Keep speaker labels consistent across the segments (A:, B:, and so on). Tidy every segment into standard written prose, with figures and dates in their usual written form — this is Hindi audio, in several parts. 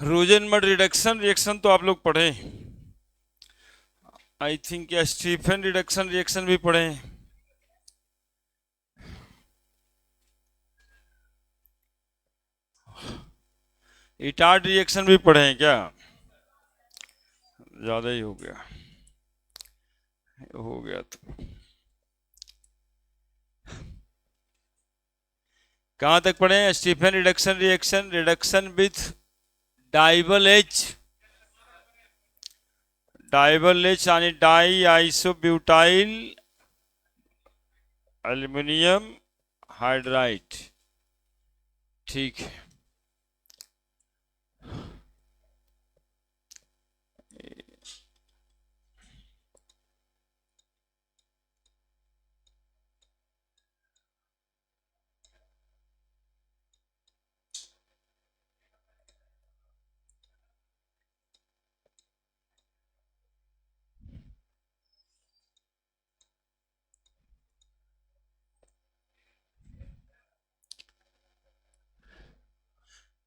A: रोजेनमड रिडक्शन रिएक्शन तो आप लोग पढ़े, आई थिंक या स्टीफन रिडक्शन रिएक्शन भी पढ़े। इटार्ड रिएक्शन भी पढ़े हैं क्या? ज्यादा ही हो गया तो कहाँ तक पढ़े हैं? Stephen reduction reaction, reduction with DIBAL H, DIBAL H आणि डाई आइसोब्यूटाइल एल्युमिनियम हाइड्राइड। ठीक है,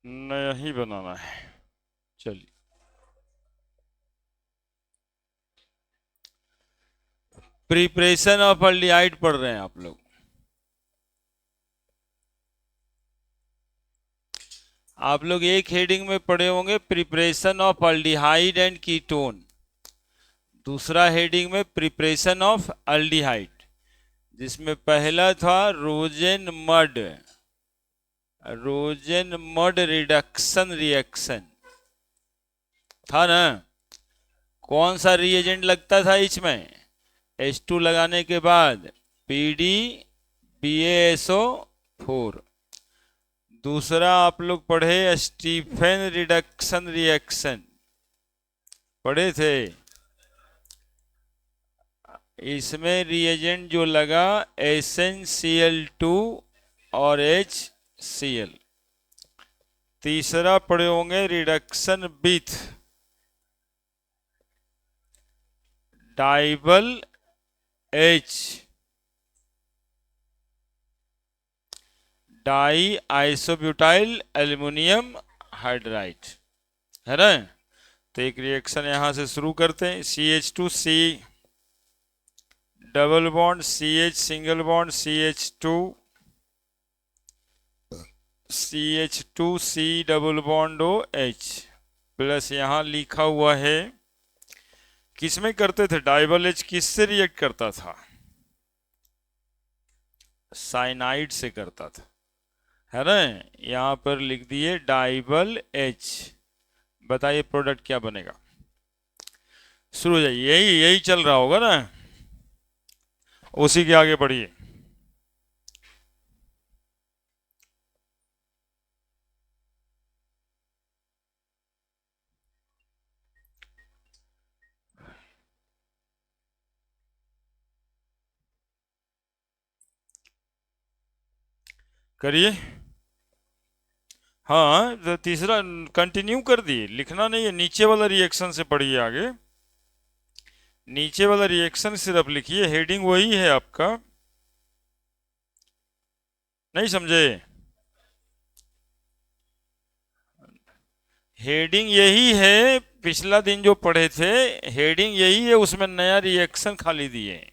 A: नया ही बनाना है। चलिए, प्रिपरेशन ऑफ अल्डिहाइड पढ़ रहे हैं आप लोग। आप लोग एक हेडिंग में पढ़े होंगे preparation of aldehyde and ketone, दूसरा हेडिंग में प्रिपरेशन ऑफ अल्डिहाइड, जिसमें पहला था रोजेन मड रिडक्शन रिएक्शन था ना। कौन सा रिएजेंट लगता था इसमें? H2 लगाने के बाद PD BaSO4। दूसरा आप लोग पढ़े स्टीफन रिडक्शन रिएक्शन, पढ़े थे। इसमें रिएजेंट जो लगा SnCl2 और HCl। तीसरा पढ़े होंगे reduction with DIBAL H, diisobutyl aluminium hydride, है ना। तो एक रिएक्शन यहां से शुरू करते हैं। CH2C double bond CH single bond CH2C double bond OH plus यहां लिखा हुआ है। किस में करते थे? डाइबल H किससे रिएक्ट करता था? साइनाइड से करता था, है ना। यहां पर लिख दिए डाइबल H। बताइए प्रोडक्ट क्या बनेगा? शुरू हो जाइए, यही यही चल रहा होगा ना, उसी के आगे बढ़िए। करिए। हाँ, तो तीसरा कंटिन्यू कर दिए, लिखना नहीं है, नीचे वाला रिएक्शन से पढ़िए आगे। नीचे वाला रिएक्शन सिर्फ लिखिए, हेडिंग वही है आपका, नहीं समझे? हेडिंग यही है, पिछला दिन जो पढ़े थे हेडिंग यही है, उसमें नया रिएक्शन खाली दिए हैं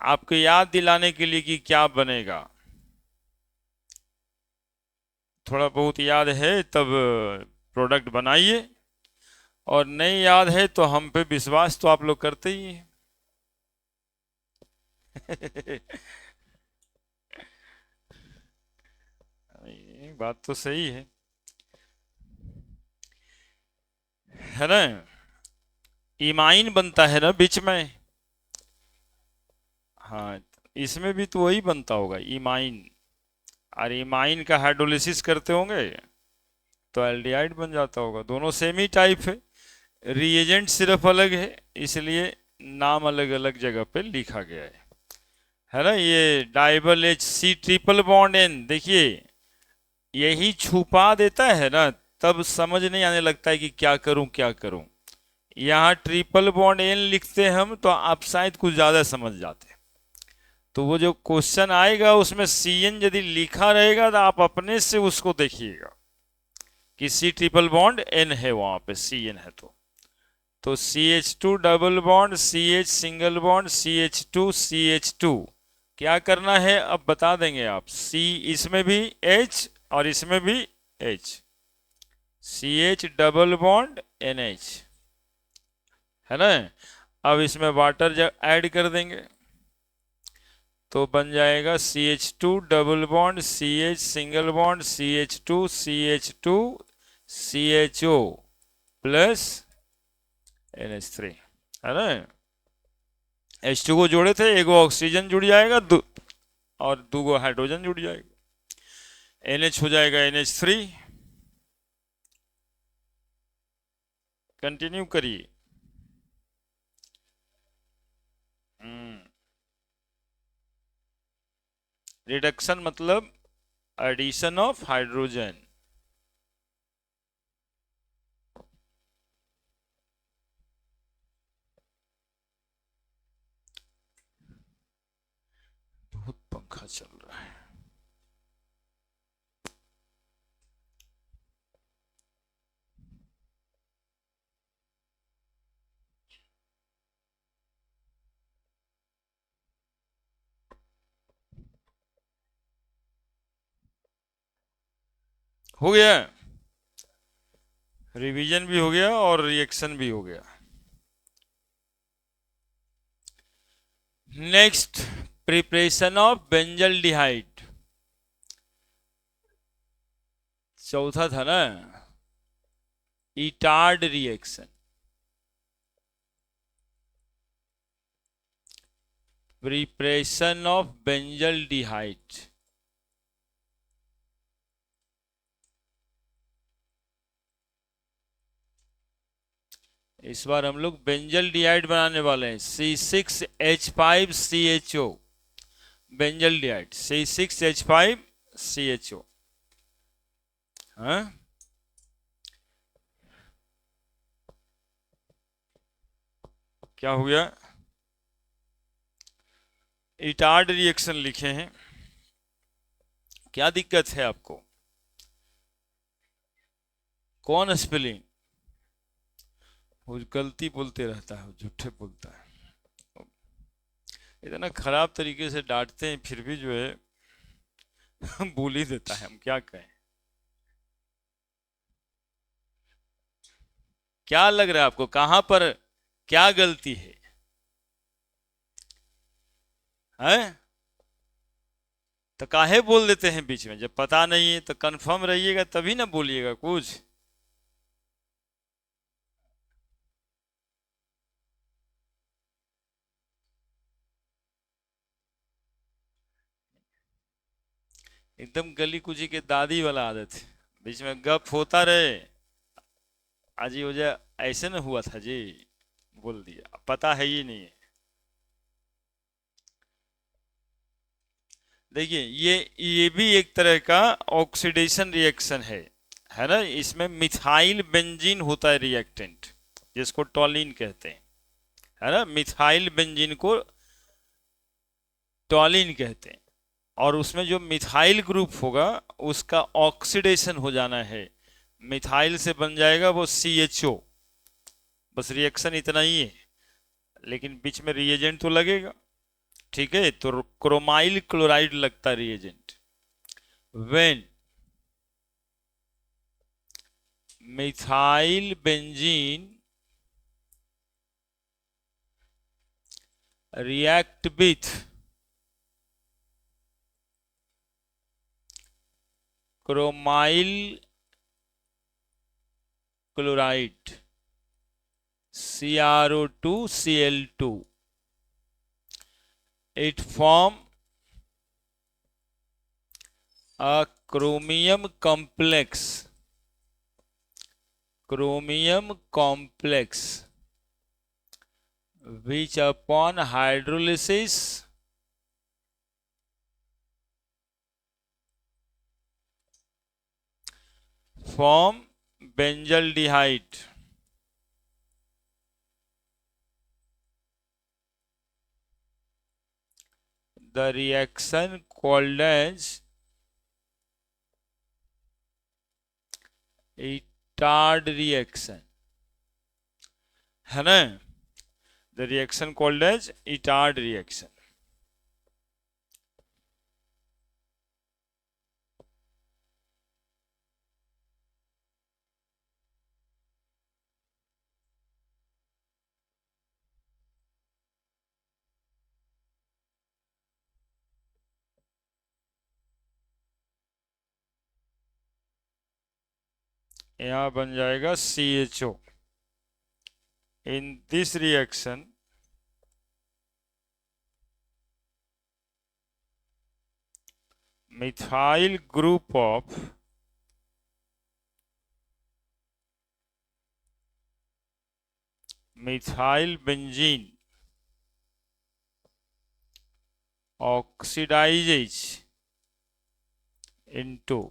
A: आपको याद दिलाने के लिए कि क्या बनेगा। थोड़ा बहुत याद है तब प्रोडक्ट बनाइए, और नहीं याद है तो हम पे विश्वास तो आप लोग करते ही हैं। ये बात तो सही है ना। इमाइन बनता है ना बीच में। हाँ, इसमें भी तो वही बनता होगा, इमाइन। और इमाइन का हाइड्रोलिसिस करते होंगे तो एल्डिहाइड बन जाता होगा। दोनों सेम ही टाइप है, रिएजेंट सिर्फ अलग है, इसलिए नाम अलग अलग जगह पे लिखा गया है ना। ये डाइबल H C triple bond N, देखिए यही छुपा देता है ना, तब समझ नहीं आने लगता है कि क्या करूं क्या करूं। यहाँ ट्रिपल बॉन्ड N लिखते हम तो आप शायद कुछ ज्यादा समझ जाते। तो वो जो क्वेश्चन आएगा उसमें CN यदि लिखा रहेगा तो आप अपने से उसको देखिएगा कि C ट्रिपल बॉन्ड N है, वहां पे CN है, तो CH2 double bond CH single bond CH2 क्या करना है अब बता देंगे आप। C इसमें भी H और इसमें भी H, CH double bond NH, है ना। अब इसमें वाटर जब ऐड कर देंगे तो बन जाएगा CH2 double bond CH single bond CH2 CHO plus NH3, है ना। H2 को जोड़े थे, एक ऑक्सीजन जुड़ जाएगा और दो हाइड्रोजन जुड़ जाएगा, NH हो जाएगा NH3। कंटिन्यू करिए। रिडक्शन मतलब एडिशन ऑफ हाइड्रोजन। बहुत पंखा चल रहा है। हो गया, रिवीजन भी हो गया और रिएक्शन भी हो गया। नेक्स्ट, प्रिपरेशन ऑफ बेंजल्डिहाइड, चौथा था ना, Etard reaction. Preparation of benzaldehyde, इस बार हम लोग बेंजल्डिहाइड बनाने वाले हैं, C6H5CHO, बेंजल्डिहाइड C6H5CHO। हाँ, क्या हो गया, इटार्ड रिएक्शन लिखे हैं, क्या दिक्कत है आपको। कौन स्पेलिंग, वो गलती बोलते रहता है, झूठे बोलता है, इतना खराब तरीके से डांटते हैं फिर भी जो है बोल ही देता है, हम क्या कहें। क्या लग रहा है आपको, कहां पर क्या गलती है, हैं? तो काहे बोल देते हैं बीच में, जब पता नहीं है तो कंफर्म रहिएगा तभी ना बोलिएगा कुछ। एकदम गली कुची के दादी वाला आदत है, बीच में गप होता रहे, आज ही हो जाए, ऐसे ना हुआ था जी, बोल दिया, पता है ही नहीं है। देखिए ये भी एक तरह का ऑक्सीडेशन रिएक्शन है ना। इसमें मिथाइल बेंजीन होता है रिएक्टेंट, जिसको टॉलिन कहते हैं, है ना। मिथाइल बेंजीन को टॉलिन कहते हैं, और उसमें जो मिथाइल ग्रुप होगा उसका ऑक्सीडेशन हो जाना है, मिथाइल से बन जाएगा वो CHO। बस रिएक्शन इतना ही है, लेकिन बीच में रिएजेंट तो लगेगा, ठीक है। तो क्रोमाइल क्लोराइड लगता है reagent, when methyl benzene react with chromyl chloride CrO2Cl2, it form a chromium complex which upon hydrolysis form benzaldehyde. The reaction called as Etard reaction है ना, the reaction called as Etard reaction. यहां बन जाएगा CHO। In this reaction, methyl group of methyl benzene oxidizes into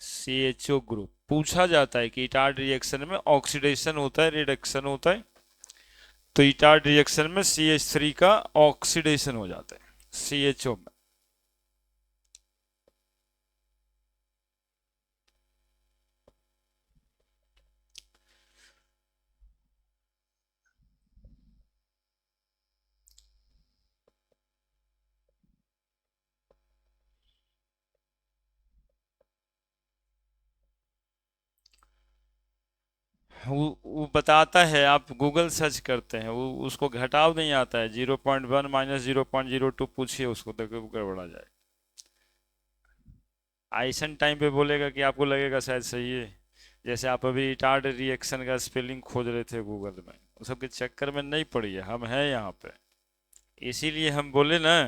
A: CHO group. पूछा जाता है कि इटार्ड रिएक्शन में ऑक्सीडेशन होता है, रिडक्शन होता है, तो इटार्ड रिएक्शन में CH3 का ऑक्सीडेशन हो जाता है CHO में। वो बताता है, आप गूगल सर्च करते हैं, वो उसको घटाव नहीं आता है, 0.1 माइनस 0.02 पूछिए उसको तो गड़बड़ा जाए। आइसन टाइम पे बोलेगा कि आपको लगेगा शायद सही है। जैसे आप अभी इटार्ड रिएक्शन का स्पेलिंग खोज रहे थे गूगल में, उस सब के चक्कर में नहीं पड़ी है, हम हैं यहाँ पे, इसीलिए हम बोले ना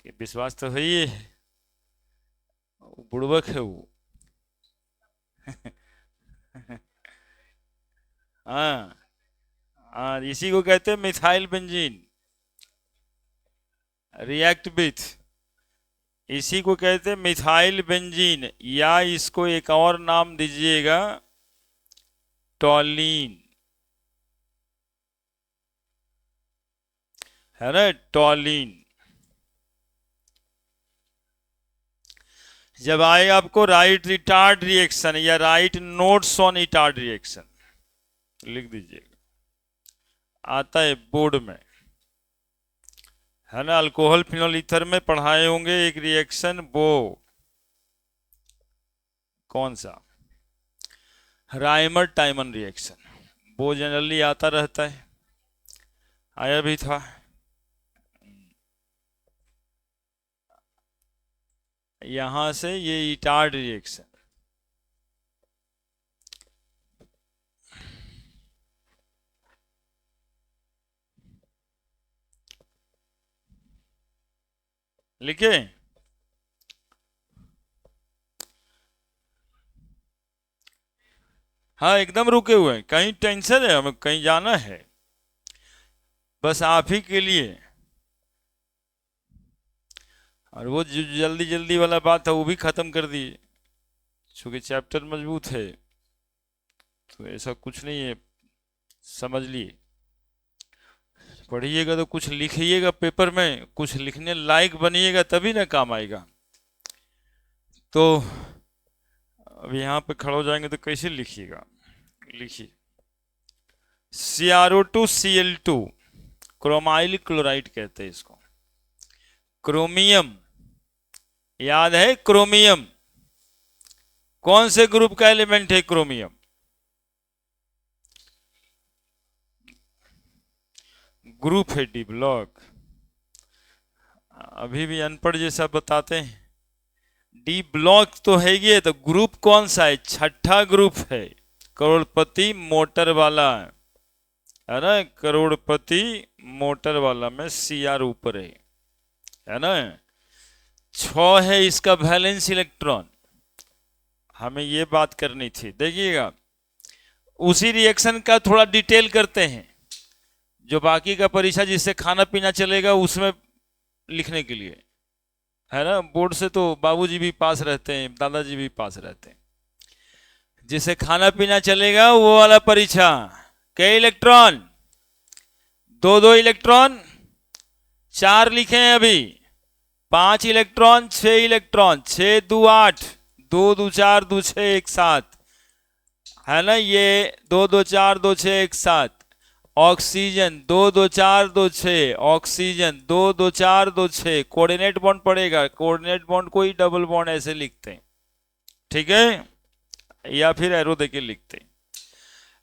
A: कि विश्वास तो है ही है, बुड़बक है वो। हाँ हाँ, इसी को कहते हैं मिथाइल बेंजीन रिएक्ट विथ, इसी को कहते हैं मिथाइल बेंजीन, या इसको एक और नाम दीजिएगा टॉलीन, है ना, टॉलीन। जब आए आपको राइट इटार्ड रिएक्शन या right notes on Etard reaction लिख दीजिएगा, आता है बोर्ड में, है ना। अल्कोहल फिनोल ईथर में पढ़ाए होंगे एक रिएक्शन, वो कौन सा, राइमर टाइमन रिएक्शन, वो जनरली आता रहता है, आया भी था। यहां से ये इटार्ड रिएक्शन, लिखे, हाँ एकदम रुके हुए हैं, कहीं टेंशन है, हमें कहीं जाना है, बस आप ही के लिए। और वो जो जल्दी जल्दी वाला बात है वो भी खत्म कर दिए, क्योंकि चैप्टर मजबूत है, तो ऐसा कुछ नहीं है, समझ लिए। पढ़िएगा तो कुछ लिखिएगा पेपर में, कुछ लिखने लायक बनिएगा तभी ना काम आएगा। तो अब यहाँ पे खड़े हो जाएंगे तो कैसे लिखिएगा, लिखिए CrO2Cl2, क्रोमाइल क्लोराइड कहते हैं इसको। क्रोमियम, याद है क्रोमियम कौन से ग्रुप का एलिमेंट है, क्रोमियम ग्रुप है डी ब्लॉक। अभी भी अनपढ़ जैसा बताते हैं, डी ब्लॉक तो है ये, तो ग्रुप कौन सा है, छठा ग्रुप है, करोड़पति मोटर वाला है ना, करोड़पति मोटर वाला में Cr ऊपर है ना। 6 है इसका वैलेंस इलेक्ट्रॉन, हमें ये बात करनी थी। देखिएगा उसी रिएक्शन का थोड़ा डिटेल करते हैं, जो बाकी का परीक्षा जिससे खाना पीना चलेगा उसमें लिखने के लिए, है ना। बोर्ड से तो बाबूजी भी पास रहते हैं, दादाजी भी पास रहते हैं, जिसे खाना पीना चलेगा वो वाला परीक्षा। कई इलेक्ट्रॉन, 2 इलेक्ट्रॉन, 4 लिखे हैं अभी, 5 इलेक्ट्रॉन, 6 इलेक्ट्रॉन, 6 2 8, 2 2 4 2 6 एक साथ, है ना, ये 2 2 4 2 6 एक साथ, ऑक्सीजन 2 2 4 2 6, ऑक्सीजन 2 2 4 2 6, कोऑर्डिनेट बॉन्ड पड़ेगा, कोऑर्डिनेट बॉन्ड को ही डबल बॉन्ड ऐसे लिखते हैं, ठीक है, या फिर एरो देके लिखते हैं।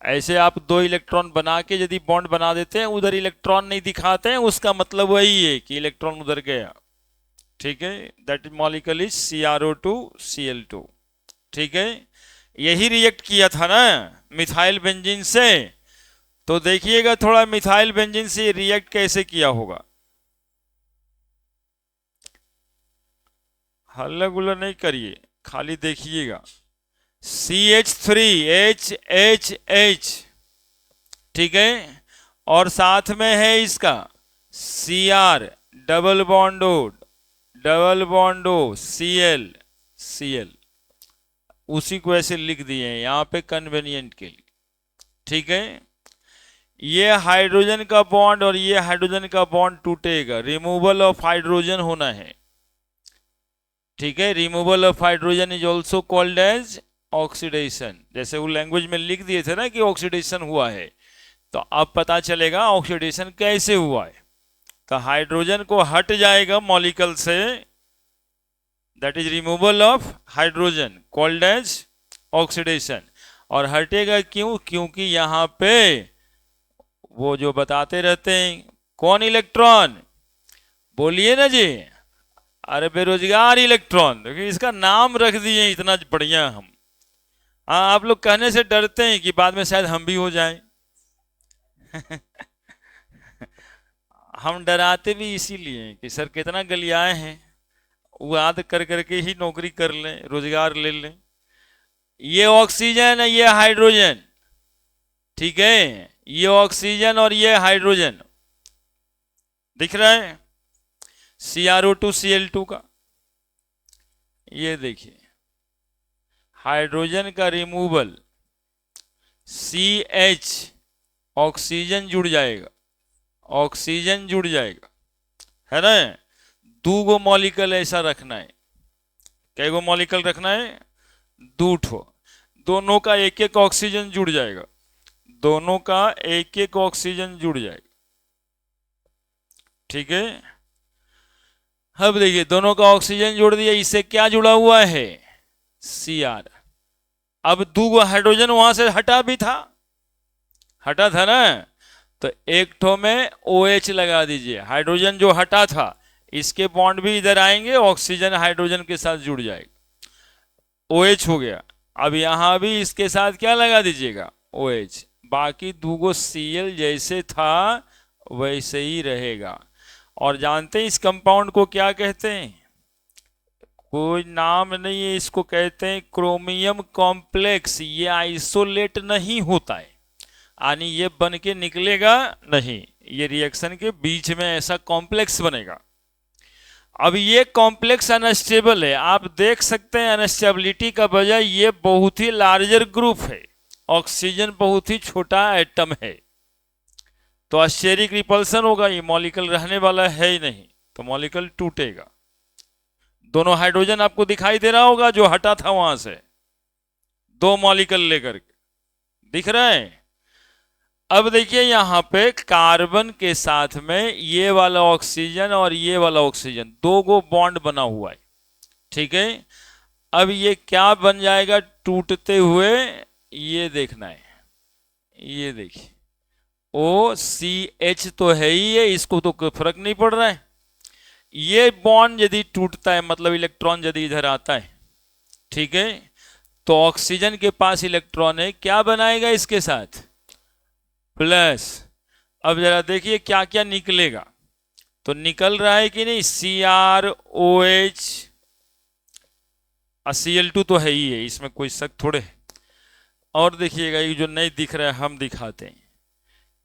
A: ऐसे आप 2 इलेक्ट्रॉन बना के यदि बॉन्ड बना देते हैं, उधर इलेक्ट्रॉन नहीं दिखाते हैं, उसका मतलब वही है कि इलेक्ट्रॉन उधर गया, ठीक है, that molecule is CrO2 Cl2, ठीक है। यही रिएक्ट किया था ना मिथाइल बेंजीन से, तो देखिएगा थोड़ा मिथाइल बेंजीन से रिएक्ट कैसे किया होगा। हल्ला गुल्ला नहीं करिए, खाली देखिएगा। CH3HHH, ठीक है, और साथ में है इसका Cr double bond O Cl, उसी को ऐसे लिख दिए हैं यहाँ पे कन्वेनियंट के लिए, ठीक है। ये हाइड्रोजन का बॉन्ड और ये हाइड्रोजन का बॉन्ड टूटेगा, रिमूवल ऑफ हाइड्रोजन होना है, ठीक है। Removal of hydrogen is also called as oxidation, जैसे वो लैंग्वेज में लिख दिए थे ना कि ऑक्सीडेशन हुआ है, तो अब पता चलेगा ऑक्सीडेशन कैसे हुआ है। तो हाइड्रोजन को हट जाएगा मॉलिक्यूल से, that is removal of hydrogen called as oxidation. और हटेगा क्यों? क्योंकि यहाँ पे वो जो बताते रहते हैं, कौन इलेक्ट्रॉन, बोलिए ना जी, अरे बेरोजगार इलेक्ट्रॉन, देखिए इसका नाम रख दिए इतना बढ़िया हम। हाँ, आप लोग कहने से डरते हैं कि बाद में शायद हम भी हो जाएं। हम डराते भी इसीलिए कि सर कितना गलियाए हैं, वो याद कर करके ही नौकरी कर लें, रोजगार ले लें। ये ऑक्सीजन है, ये हाइड्रोजन, ठीक है, ये ऑक्सीजन और ये हाइड्रोजन दिख रहा है CrO2 Cl2 का। ये देखिए हाइड्रोजन का रिमूवल, CH ऑक्सीजन जुड़ जाएगा, ऑक्सीजन जुड़ जाएगा, है ना। 2 गो मॉलिक्यूल ऐसा रखना है, कै गो मॉलिक्यूल रखना है, 2 ठो, दोनों का एक एक ऑक्सीजन जुड़ जाएगा, दोनों का एक एक ऑक्सीजन जुड़ जाएगा, ठीक है। अब देखिए दोनों का ऑक्सीजन जोड़ दिया, इससे क्या जुड़ा हुआ है, Cr। अब 2 गो हाइड्रोजन वहां से हटा भी था, हटा था ना, तो एक ठो में OH लगा दीजिए, हाइड्रोजन जो हटा था इसके बॉन्ड भी इधर आएंगे, ऑक्सीजन हाइड्रोजन के साथ जुड़ जाएगा, OH हो गया। अब यहां भी इसके साथ क्या लगा दीजिएगा, OH, बाकी 2 गो Cl जैसे था वैसे ही रहेगा। और जानते हैं इस कंपाउंड को क्या कहते हैं, कोई नाम नहीं है, इसको कहते हैं क्रोमियम कॉम्प्लेक्स। ये आइसोलेट नहीं होता है, यानी ये बन के निकलेगा नहीं, ये रिएक्शन के बीच में ऐसा कॉम्प्लेक्स बनेगा। अब ये कॉम्प्लेक्स अनस्टेबल है, आप देख सकते हैं अनस्टेबिलिटी का वजह ये बहुत ही लार्जर ग्रुप है, ऑक्सीजन बहुत ही छोटा एटम है, तो स्टेरिक रिपल्सन होगा, ये मॉलिक्यूल रहने वाला है ही नहीं, तो मॉलिक्यूल टूटेगा। दोनों हाइड्रोजन आपको दिखाई दे रहा होगा जो हटा था वहां से, 2 मॉलिक्यूल लेकर के, दिख रहा है। अब देखिए यहां पे कार्बन के साथ में ये वाला ऑक्सीजन और ये वाला ऑक्सीजन 2 गो बॉन्ड बना हुआ है, ठीक है। अब ये क्या बन जाएगा टूटते हुए, ये देखना है, ये देखिए OCH तो है ही है, इसको तो कोई फर्क नहीं पड़ रहा है। ये बॉन्ड यदि टूटता है, मतलब इलेक्ट्रॉन यदि इधर आता है, ठीक है, तो ऑक्सीजन के पास इलेक्ट्रॉन है, क्या बनाएगा इसके साथ, प्लस। अब जरा देखिए क्या क्या निकलेगा, तो निकल रहा है कि नहीं, CrOH, Cl2 तो है ही है, इसमें कोई शक थोड़े है। और देखिएगा ये जो नहीं दिख रहा है हम दिखाते हैं,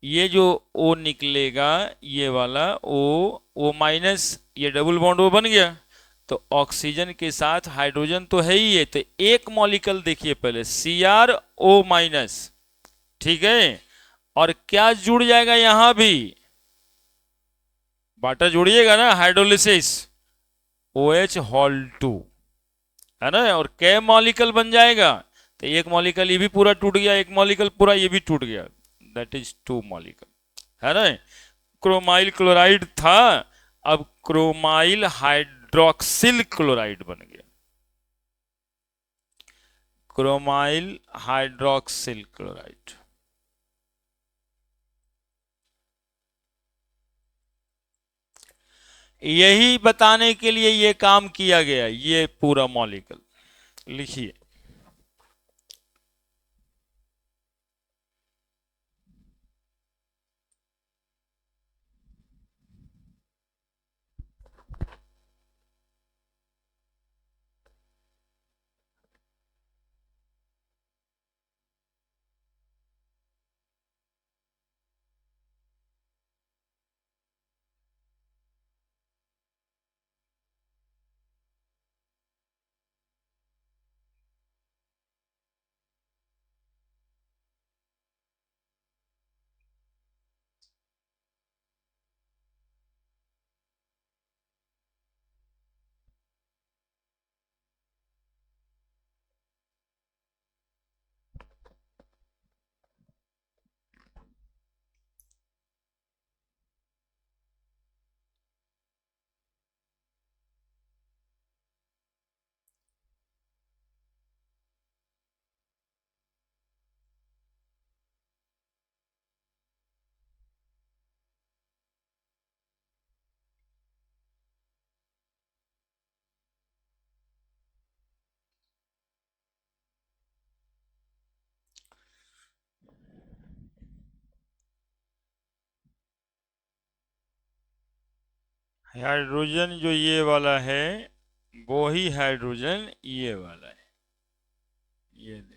A: ये जो O निकलेगा, ये वाला O माइनस, ये डबल बॉन्ड O बन गया, तो ऑक्सीजन के साथ हाइड्रोजन तो है ही है, तो एक मॉलिक्यूल देखिए पहले CrO माइनस, ठीक है। और क्या जुड़ जाएगा यहां भी, वाटर जोड़िएगा ना, हाइड्रोलिसिस, OH होल 2, है ना, और कै मॉलिक्यूल बन जाएगा, तो एक मॉलिक्यूल ये भी पूरा टूट गया, एक मॉलिक्यूल पूरा ये भी टूट गया, दैट इज टू मॉलिक्यूल, है ना। क्रोमाइल क्लोराइड था, अब क्रोमाइल हाइड्रोक्सिल क्लोराइड बन गया, क्रोमाइल हाइड्रोक्सिल क्लोराइड। यही बताने के लिए ये काम किया गया, ये पूरा मॉलिक्यूल लिखिए। हाइड्रोजन जो ये वाला है, वो ही हाइड्रोजन ये वाला है, ये देखो।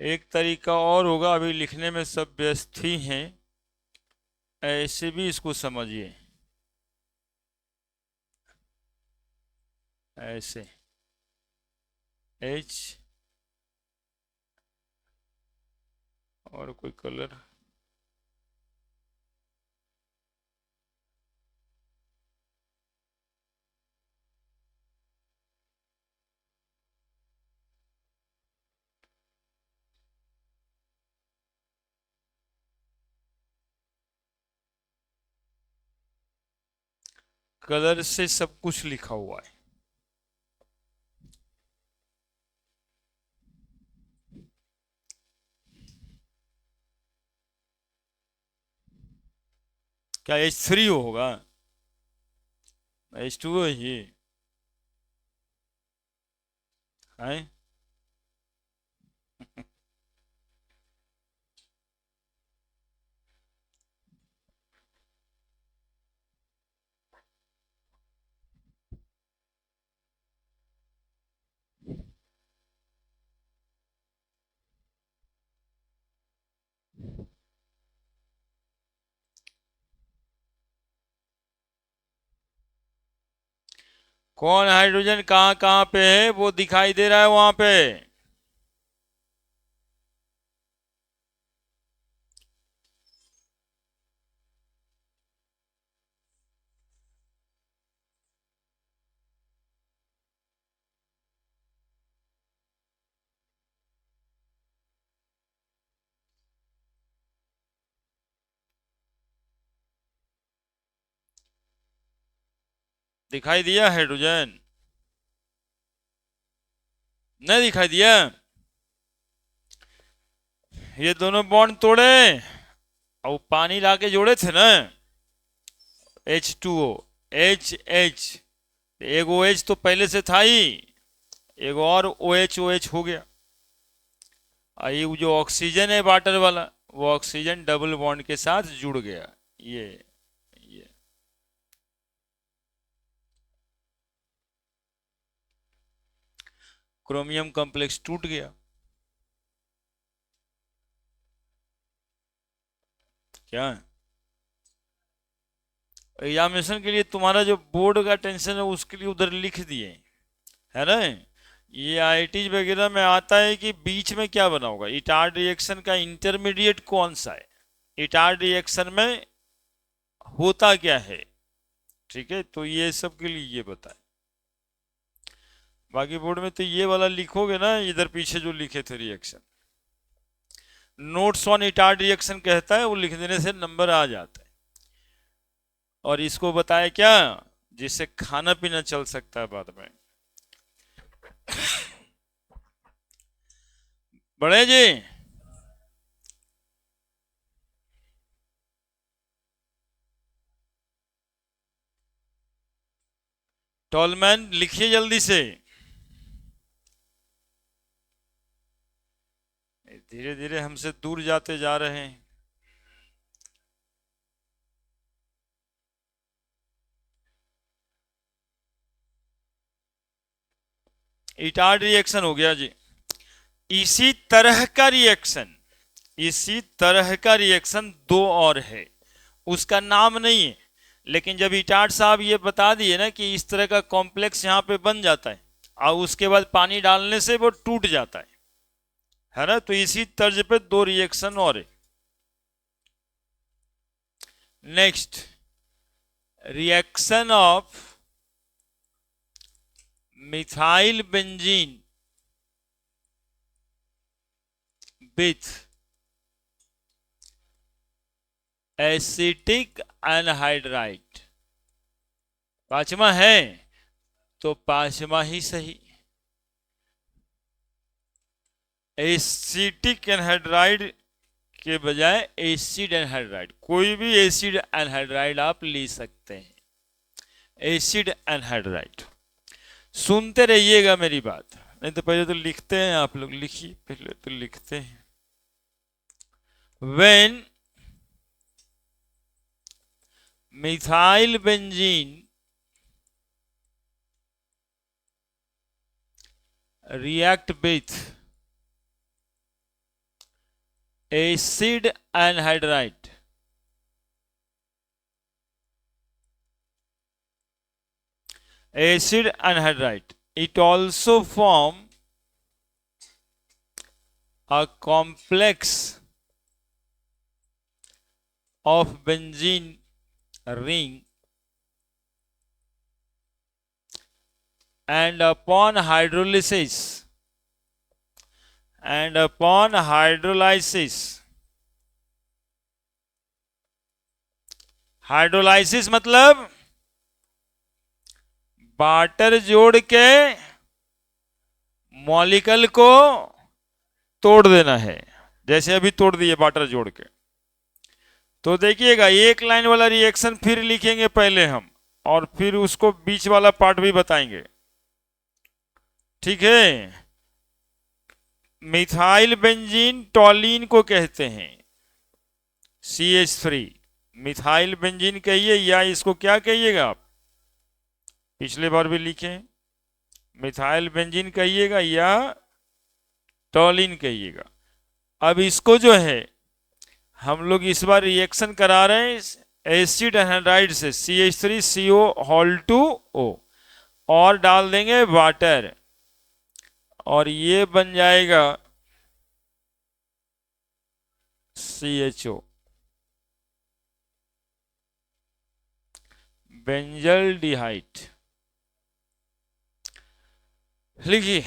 A: एक तरीका और होगा, अभी लिखने में सब व्यस्त ही हैं, ऐसे भी इसको समझिए, ऐसे एच और कोई कलर, कलर से सब कुछ लिखा हुआ है। क्या H3 होगा? H2O ही है। कौन हाइड्रोजन कहाँ कहाँ पे है वो दिखाई दे रहा है वहां पे, दिखाई दिया हाइड्रोजन? नहीं दिखाई दिया। ये दोनों बॉन्ड तोड़े और पानी लाके जोड़े थे ना, H2O, H एक OH तो पहले से था ही, एक और OH हो गया। ये जो ऑक्सीजन है वाटर वाला, वो ऑक्सीजन डबल बॉन्ड के साथ जुड़ गया। ये क्रोमियम कॉम्प्लेक्स टूट गया। क्या एग्जामिनेशन के लिए तुम्हारा जो बोर्ड का टेंशन है उसके लिए उधर लिख दिए, है ना। ये आईआईटी वगैरह में आता है कि बीच में क्या बना होगा, इटार्ड रिएक्शन का इंटरमीडिएट कौन सा है, इटार्ड रिएक्शन में होता क्या है। ठीक है, तो ये सब के लिए ये बताए। बाकी बोर्ड में तो ये वाला लिखोगे ना, इधर पीछे जो लिखे थे reaction, notes on Etard reaction कहता है, वो लिख देने से नंबर आ जाता है। और इसको बताया क्या, जिससे खाना पीना चल सकता है बाद में। बड़े जी, टॉलमैन लिखिए जल्दी से, धीरे धीरे हमसे दूर जाते जा रहे हैं। इटार्ड रिएक्शन हो गया जी। इसी तरह का रिएक्शन, इसी तरह का रिएक्शन दो और है, उसका नाम नहीं है, लेकिन जब इटार्ड साहब ये बता दिए ना कि इस तरह का कॉम्प्लेक्स यहाँ पे बन जाता है और उसके बाद पानी डालने से वो टूट जाता है ना, तो इसी तर्ज पे दो रिएक्शन और है। Next, reaction of methyl benzene with acetic anhydride. पांचवा है तो पांचवा ही सही, एसिटिक एनहाइड्राइड के बजाय एसिड एनहाइड्राइड, कोई भी एसिड एनहाइड्राइड आप ले सकते हैं, एसिड एनहाइड्राइड। सुनते रहिएगा मेरी बात, नहीं तो पहले तो लिखते हैं आप लोग, लिखिए पहले तो लिखते हैं। When methyl benzene react with acid anhydride, acid anhydride, it also form a complex of benzene ring, and upon hydrolysis, and upon hydrolysis, hydrolysis मतलब वाटर जोड़ के मॉलिक्यूल को तोड़ देना है, जैसे अभी तोड़ दिए वाटर जोड़ के। तो देखिएगा एक लाइन वाला रिएक्शन फिर लिखेंगे पहले हम, और फिर उसको बीच वाला पार्ट भी बताएंगे, ठीक है। मिथाइल बेंजीन टॉलिन को कहते हैं, CH3, मिथाइल बेंजीन कहिए या इसको क्या कहिएगा आप, पिछले बार भी लिखे, मिथाइल बेंजीन कहिएगा या टॉलिन कहिएगा। अब इसको जो है हम लोग इस बार रिएक्शन करा रहे हैं एसिड एनहाइड्राइड से, CH3CO होल 2O, और डाल देंगे वाटर, और ये बन जाएगा CHO, बेंजल डिहाइड। लिखिए,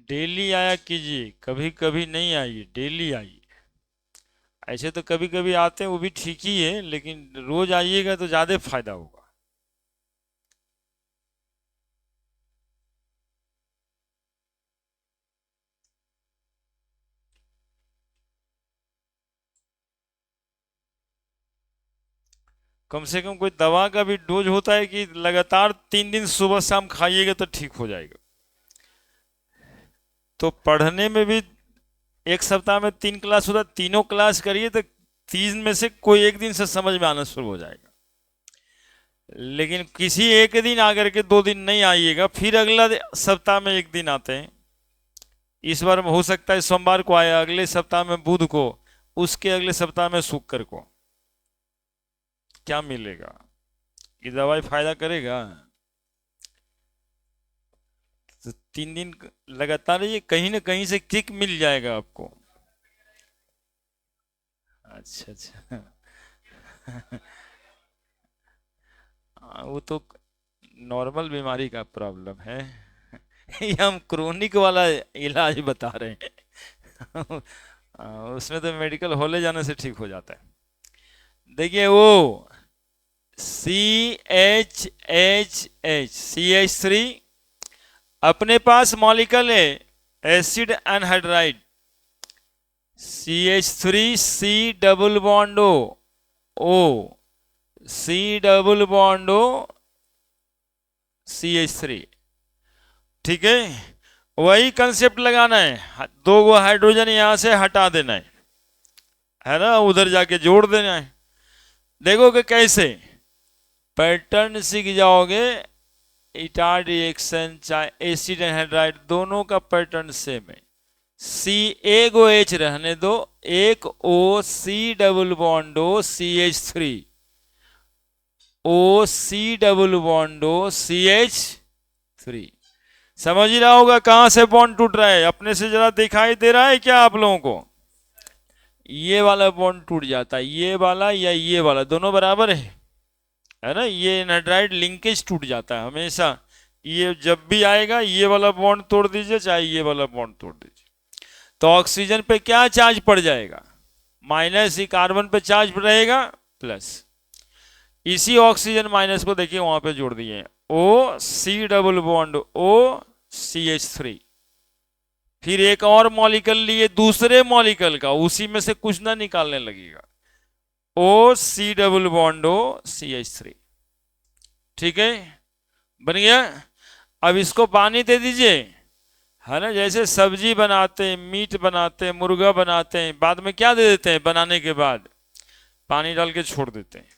A: डेली आया कीजिए, कभी कभी नहीं आइए, डेली आइए। ऐसे तो कभी कभी आते हैं, वो भी ठीक ही है, लेकिन रोज आइएगा तो ज्यादा फायदा होगा। कम से कम कोई दवा का भी डोज होता है कि लगातार 3 दिन सुबह शाम खाइएगा तो ठीक हो जाएगा। तो पढ़ने में भी एक सप्ताह में 3 क्लास होता है, तीनों क्लास करिए तो 3 में से कोई एक दिन से समझ में आना शुरू हो जाएगा। लेकिन किसी एक दिन आकर के 2 दिन नहीं आइएगा, फिर अगला सप्ताह में एक दिन आते हैं। इस बार हो सकता है सोमवार को आया, अगले सप्ताह में बुध को, उसके अगले सप्ताह में शुक्र को। क्या मिलेगा? ये दवाई फायदा करेगा? तो 3 दिन लगातार ये कहीं ना कहीं से किक मिल जाएगा आपको। अच्छा अच्छा। वो तो नॉर्मल बीमारी का प्रॉब्लम है। ये हम क्रोनिक वाला इलाज बता रहे हैं। उसमें तो मेडिकल हॉले जाने से ठीक हो जाता है। देखिए वो CH3 अपने पास मॉलिक्यूल है acid anhydride. CH3 C double bond O C double bond O CH3। ठीक है, वही कंसेप्ट लगाना है, 2 हाइड्रोजन यहां से हटा देना है ना, उधर जाके जोड़ देना है। देखोगे कैसे पैटर्न सीख जाओगे। इटार रिएक्शन चाहे एसिड एनहाइड्राइड, दोनों का पैटर्न सेम है। सी एक ओ एच रहने दो, एक O C double bond O CH3 समझ ही रहा होगा कहां से बॉन्ड टूट रहा है, अपने से जरा दिखाई दे रहा है क्या आप लोगों को? ये वाला बॉन्ड टूट जाता है, ये वाला या ये वाला, दोनों बराबर है ना। ये एनहाइड्राइड लिंकेज टूट जाता है हमेशा। ये जब भी आएगा ये वाला बॉन्ड तोड़ दीजिए, चाहे ये वाला बॉन्ड तोड़ दीजिए, तो ऑक्सीजन पे क्या चार्ज पड़ जाएगा? माइनस। ही कार्बन पे चार्ज रहेगा प्लस। इसी ऑक्सीजन माइनस को देखिए वहां पे जोड़ दिए, O C double bond O CH3। फिर एक और मॉलिक्यूल लिए दूसरे मॉलिक्यूल का, उसी में से कुछ ना निकालने लगेगा, O C double bond O CH3। ठीक है, बन गया। अब इसको पानी दे दीजिए, है ना। जैसे सब्जी बनाते हैं, मीट बनाते हैं, मुर्गा बनाते हैं, बाद में क्या दे देते हैं? बनाने के बाद पानी डाल के छोड़ देते हैं।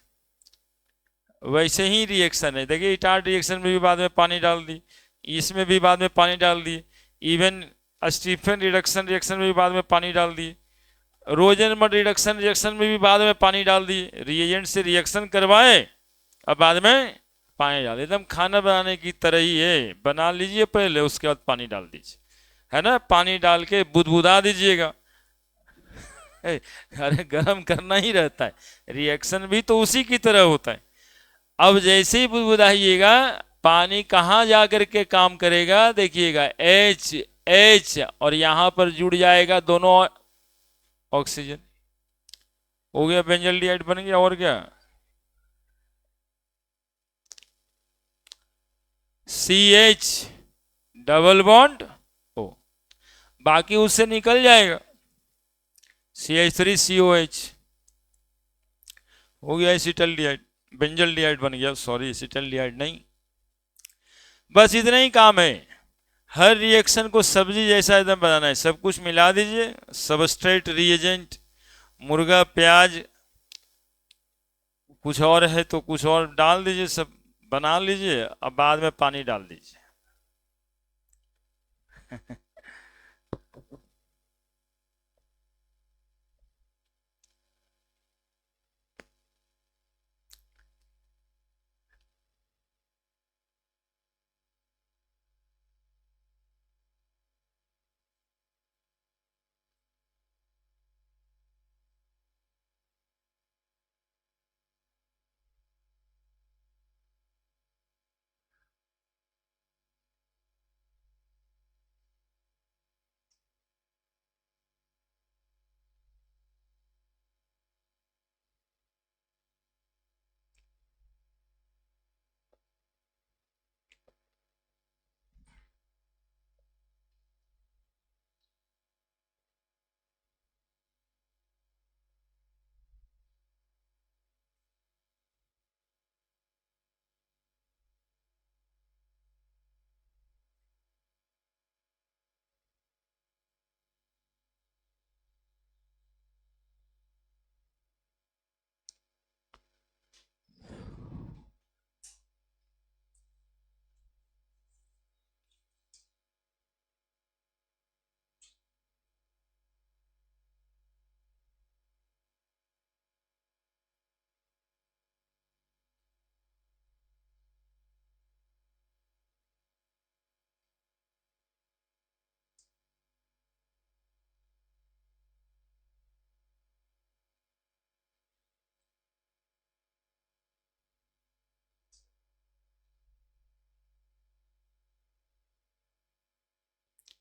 A: वैसे ही रिएक्शन है, देखिए इटार्ट रिएक्शन में भी बाद में पानी डाल दी, इसमें भी बाद में पानी डाल दी, इवन स्टीफन रिडक्शन रिएक्शन में भी बाद में पानी डाल दी, रोजेनमड रिडक्शन रिएक्शन में भी बाद में पानी डाल दी। रिएजेंट से रिएक्शन करवाए, अब बाद में पानी डाल, एकदम खाना बनाने की तरह ही है। बना लीजिए पहले, उसके बाद पानी डाल दीजिए, है ना। पानी डाल के बुदबुदा दीजिएगा। अरे गर्म करना ही रहता है, रिएक्शन भी तो उसी की तरह होता है। अब जैसे ही बुदबुदाइएगा, पानी कहाँ जा करके काम करेगा देखिएगा, एच एच, और यहां पर जुड़ जाएगा दोनों ऑक्सीजन। हो गया, बेंजल्डिहाइड बन गया। और क्या? CH डबल बॉन्ड O, बाकी उससे निकल जाएगा CH3COH। हो गया एसिटल्डिहाइड, बेंजल्डिहाइड बन गया, सॉरी एसिटल्डिहाइड नहीं। बस इतना ही काम है। हर रिएक्शन को सब्जी जैसा एकदम बनाना है, सब कुछ मिला दीजिए, सबस्ट्रेट रिएजेंट, मुर्गा प्याज, कुछ और है तो कुछ और डाल दीजिए, सब बना लीजिए, अब बाद में पानी डाल दीजिए।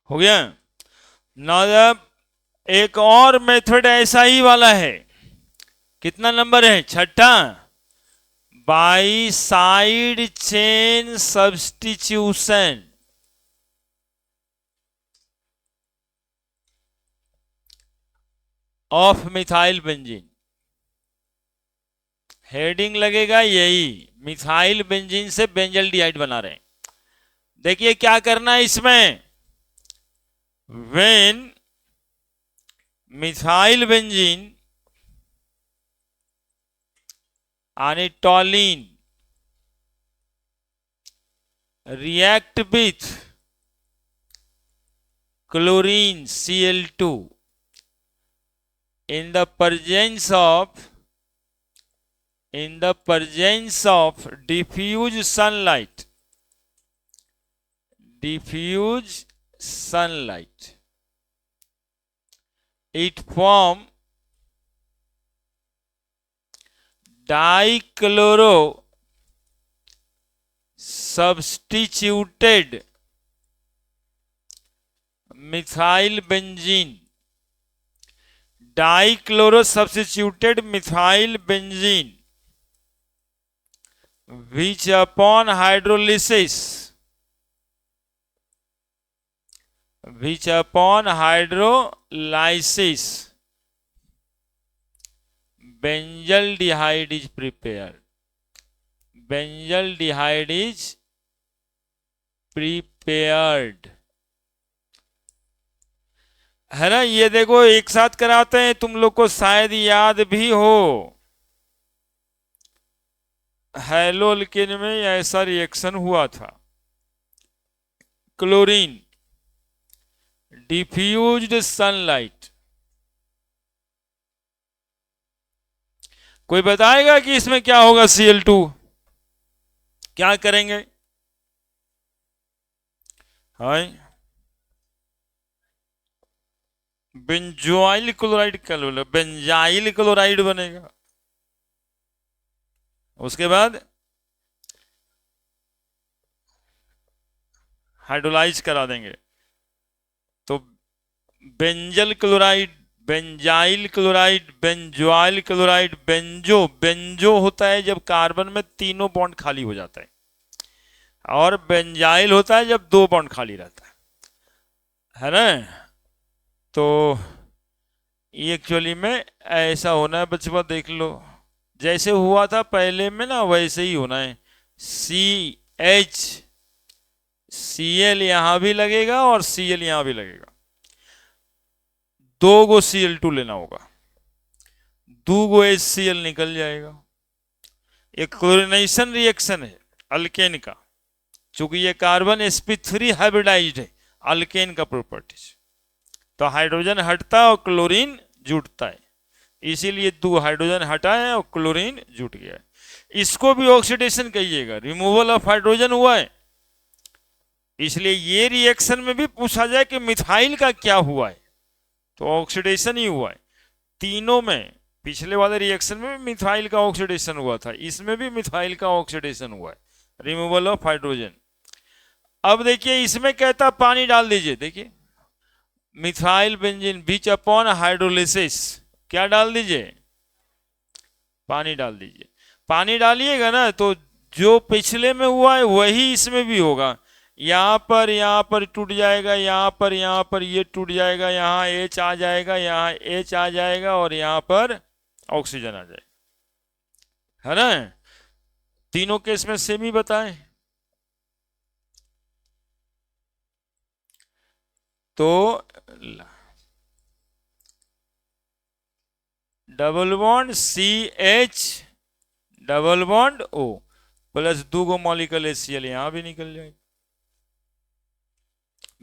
A: हो गया ना। अब एक और मेथड ऐसा ही वाला है, कितना नंबर है, छठा, by side chain substitution of methyl benzene. Heading लगेगा यही, मिथाइल बेंजीन से बेंजल डिहाइड बना रहे हैं। देखिए क्या करना है इसमें, व्हेन मिथाइल बेंजीन आणि टॉलिन react with chlorine Cl2 in the presence of diffuse sunlight, it form dichloro substituted methyl benzene, dichloro substituted methyl benzene, which upon hydrolysis benzaldehyde is prepared. Benzaldehyde is prepared, है ना। ये देखो एक साथ कराते हैं, तुम लोग को शायद याद भी हो, हैलोअल्केन में ऐसा रिएक्शन हुआ था, क्लोरीन डिफ्यूज्ड सनलाइट। कोई बताएगा कि इसमें क्या होगा, Cl2 क्या करेंगे, हाय बेंजोइल क्लोराइड, बेंजाइल क्लोराइड बनेगा। उसके बाद हाइड्रोलाइज करा देंगे, तो benzal chloride, benzyl chloride, benzoyl chloride, benzo होता है जब कार्बन में तीनों बॉन्ड खाली हो जाता है, और बेंजाइल होता है जब दो बॉन्ड खाली रहता है ना। तो ये एक्चुअली में ऐसा होना है बच्चों, देख लो जैसे हुआ था पहले में ना वैसे ही होना है। Cl यहां भी लगेगा और Cl यहां भी लगेगा, दो गो Cl2 लेना होगा, दो गो HCl निकल जाएगा। एक क्लोरिनेशन रिएक्शन है अल्केन का, चूंकि ये कार्बन sp3 हाइब्रिडाइज्ड है, अल्केन का प्रॉपर्टीज, तो हाइड्रोजन हटता है और क्लोरीन जुटता है, इसीलिए दो हाइड्रोजन हटा है और क्लोरीन जुट गया है। इसको भी ऑक्सीडेशन कहिएगा, रिमूवल ऑफ हाइड्रोजन हुआ है। इसलिए ये रिएक्शन में भी पूछा जाए कि मिथाइल का क्या हुआ है, तो ऑक्सीडेशन ही हुआ है तीनों में। पिछले वाले रिएक्शन में भी मिथाइल का ऑक्सीडेशन हुआ था, इसमें भी मिथाइल का ऑक्सीडेशन हुआ है, रिमूवल ऑफ हाइड्रोजन। अब देखिए इसमें कहता पानी डाल दीजिए, देखिए मिथाइल बेंजीन बीच अपॉन हाइड्रोलिसिस, क्या डाल दीजिए, पानी डाल दीजिए। पानी डालिएगा ना तो जो पिछले में हुआ है वही इसमें भी होगा, यहाँ पर टूट जाएगा, यहाँ पर ये टूट जाएगा, यहाँ H आ जाएगा, यहाँ H आ जाएगा, और यहाँ पर ऑक्सीजन आ जाएगा, है ना। तीनों केस में सेम ही बताएं, तो double bond CH double bond O plus दो गो मॉलिक्यूल HCl यहां भी निकल जाएगा,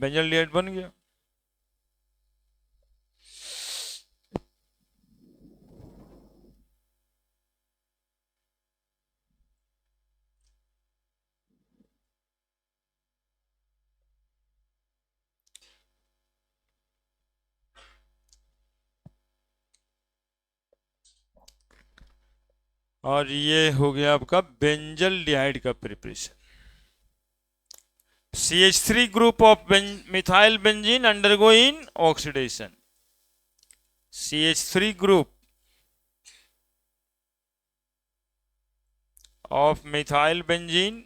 A: बेंजल डिहाइड बन गया। और ये हो गया आपका बेंजल डिहाइड का preparation. CH3 group of methyl benzene undergoing oxidation. CH3 group of methyl benzene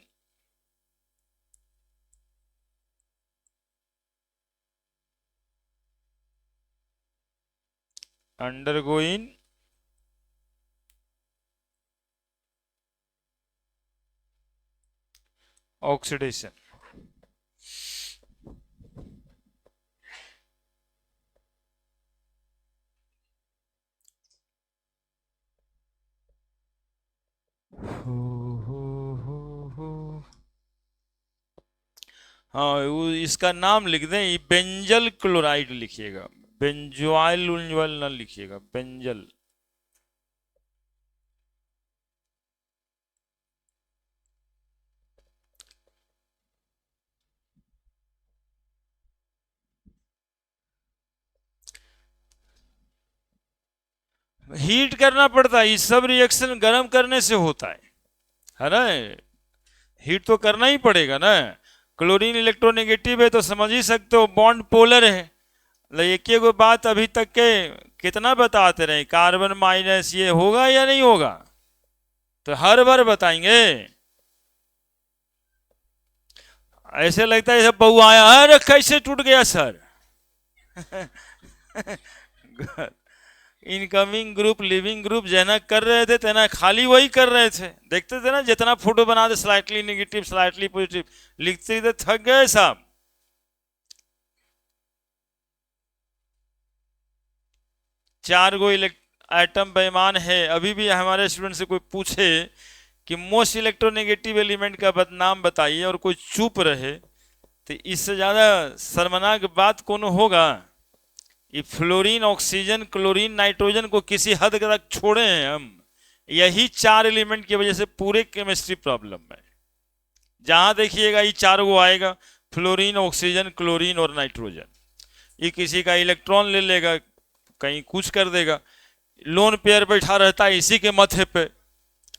A: undergoing oxidation. हाँ, वो इसका नाम लिख दें, बेंजल क्लोराइड लिखिएगा, बेंजोइल उंजोइल ना लिखिएगा, बेंजल। हीट करना पड़ता है, ये सब रिएक्शन गर्म करने से होता है ना। हीट तो करना ही पड़ेगा ना। क्लोरीन इलेक्ट्रोनेगेटिव है तो समझ ही सकते हो, बॉन्ड पोलर है। एक एक बात अभी तक के कितना बताते रहे, कार्बन माइनस ये होगा या नहीं होगा, तो हर बार बताएंगे। ऐसे लगता है जैसे बहू आया, अरे कैसे टूट गया sir. Incoming group leaving group जना कर रहे थे तना खाली वही कर रहे थे, देखते थे ना, जितना फोटो बना दे स्लाइटली नेगेटिव स्लाइटली पॉजिटिव लिखते थे, थक गए साहब। चार गो एटम बेईमान है। अभी भी हमारे स्टूडेंट से कोई पूछे कि मोस्ट इलेक्ट्रोनेगेटिव एलिमेंट का नाम बताइए और कोई चुप रहे, तो इससे ज्यादा शर्मनाक बात कौन होगा। ये फ्लोरीन ऑक्सीजन क्लोरीन नाइट्रोजन को किसी हद तक छोड़े हैं हम। यही चार एलिमेंट की वजह से पूरे केमिस्ट्री प्रॉब्लम में जहां देखिएगा ये चार गो आएगा, फ्लोरीन ऑक्सीजन क्लोरीन और नाइट्रोजन। ये किसी का इलेक्ट्रॉन ले लेगा, कहीं कुछ कर देगा, लोन पेयर बैठा रहता है इसी के माथे पे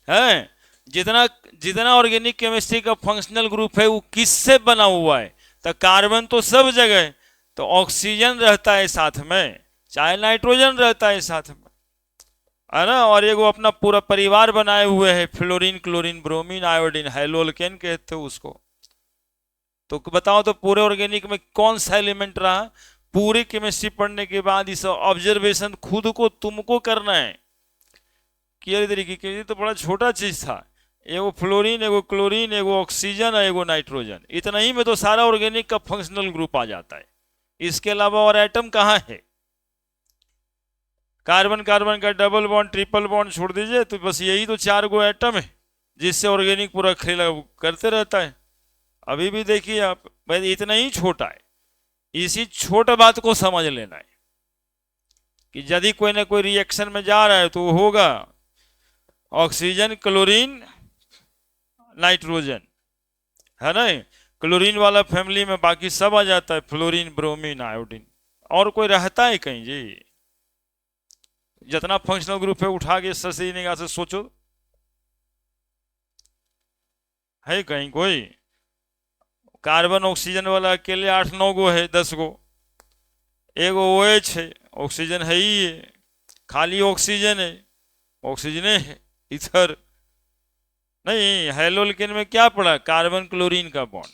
A: है। जितना जितना ऑर्गेनिक केमिस्ट्री का फंक्शनल ग्रुप है वो किससे बना हुआ है, तो कार्बन तो सब जगह, तो ऑक्सीजन रहता है साथ में, चाहे नाइट्रोजन रहता है साथ में, है ना। और एगो अपना पूरा परिवार बनाए हुए है, फ्लोरीन क्लोरीन ब्रोमीन आयोडीन हाइलोल्केन कहते हो उसको। तो बताओ तो पूरे ऑर्गेनिक में कौन सा एलिमेंट रहा। पूरी केमिस्ट्री पढ़ने के बाद इस ऑब्जर्वेशन खुद को तुमको करना है कि अरे तरीके के, तो बड़ा छोटा चीज था, एगो फ्लोरीन एगो क्लोरीन एगो ऑक्सीजन एगो नाइट्रोजन, इतना ही में तो सारा ऑर्गेनिक का फंक्शनल ग्रुप आ जाता है। इसके अलावा और एटम कहाँ है। कार्बन कार्बन का डबल बॉन्ड ट्रिपल बॉन्ड छोड़ दीजिए, तो बस यही तो चार गो एटम है जिससे ऑर्गेनिक पूरा खेला करते रहता है। अभी भी देखिए आप, भाई इतना ही छोटा है। इसी छोटे बात को समझ लेना है कि यदि कोई ना कोई रिएक्शन में जा रहा है तो होगा ऑक्सीजन क्लोरीन नाइट्रोजन, है ना। क्लोरीन वाला फैमिली में बाकी सब आ जाता है, फ्लोरीन ब्रोमीन आयोडीन। और कोई रहता है कहीं जी। जितना फंक्शनल ग्रुप है उठा के सही निगाह से सोचो, है कहीं कोई। कार्बन ऑक्सीजन वाला अकेले 8-9 गो है, 10 गो। एगो OH है, ऑक्सीजन है ही है, खाली ऑक्सीजन है, ऑक्सीजन है, इथर नहीं। हेलोल्केन में क्या पड़ा, कार्बन क्लोरीन का बॉन्ड।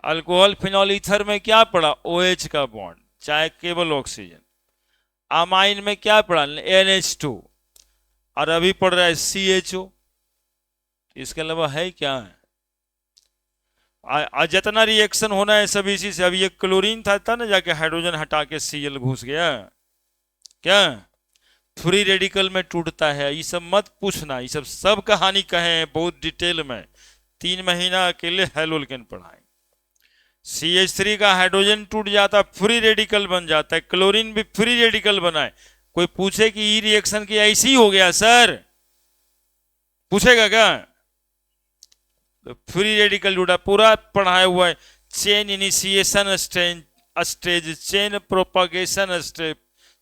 A: अल्कोहल फिनॉल ईथर में क्या पड़ा, OH का बॉन्ड, चाहे केवल ऑक्सीजन। अमाइन में क्या पड़ा, NH2, और अभी पड़ रहा है CHO। इसके अलावा है क्या है। जितना रिएक्शन होना है सब इसी से। अभी ये क्लोरीन था ना, जाके हाइड्रोजन हटा के Cl घुस गया, क्या फ्री रेडिकल में टूटता है। ये सब मत पूछना, ये सब कहानी कहे हैं बहुत डिटेल में, 3 महीना अकेले हेलोल्केन पढ़ाएं। CH3 का हाइड्रोजन टूट जाता, फ्री रेडिकल बन जाता है, क्लोरीन भी फ्री रेडिकल बनाए। कोई पूछे कि ये रिएक्शन की ऐसी हो गया सर, पूछेगा क्या। तो फ्री रेडिकल जुड़ा पूरा पढ़ाया हुआ है। Chain initiation stage, chain propagation step,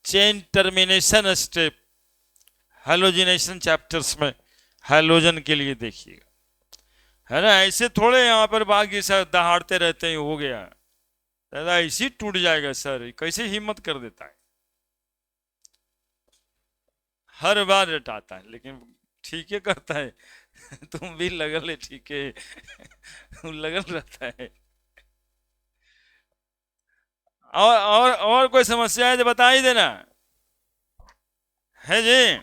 A: chain termination step, halogenation chapters में हैलोजन के लिए देखिएगा। है ना। ऐसे थोड़े यहाँ पर बाकी सर दहाड़ते रहते हैं हो गया, दादा ऐसे टूट जाएगा सर, कैसे हिम्मत कर देता है। हर बार रटाता है लेकिन ठीक है करता है। तुम भी लगल है ठीक है। लगल रहता है। और कोई समस्या है तो बता ही देना है जी।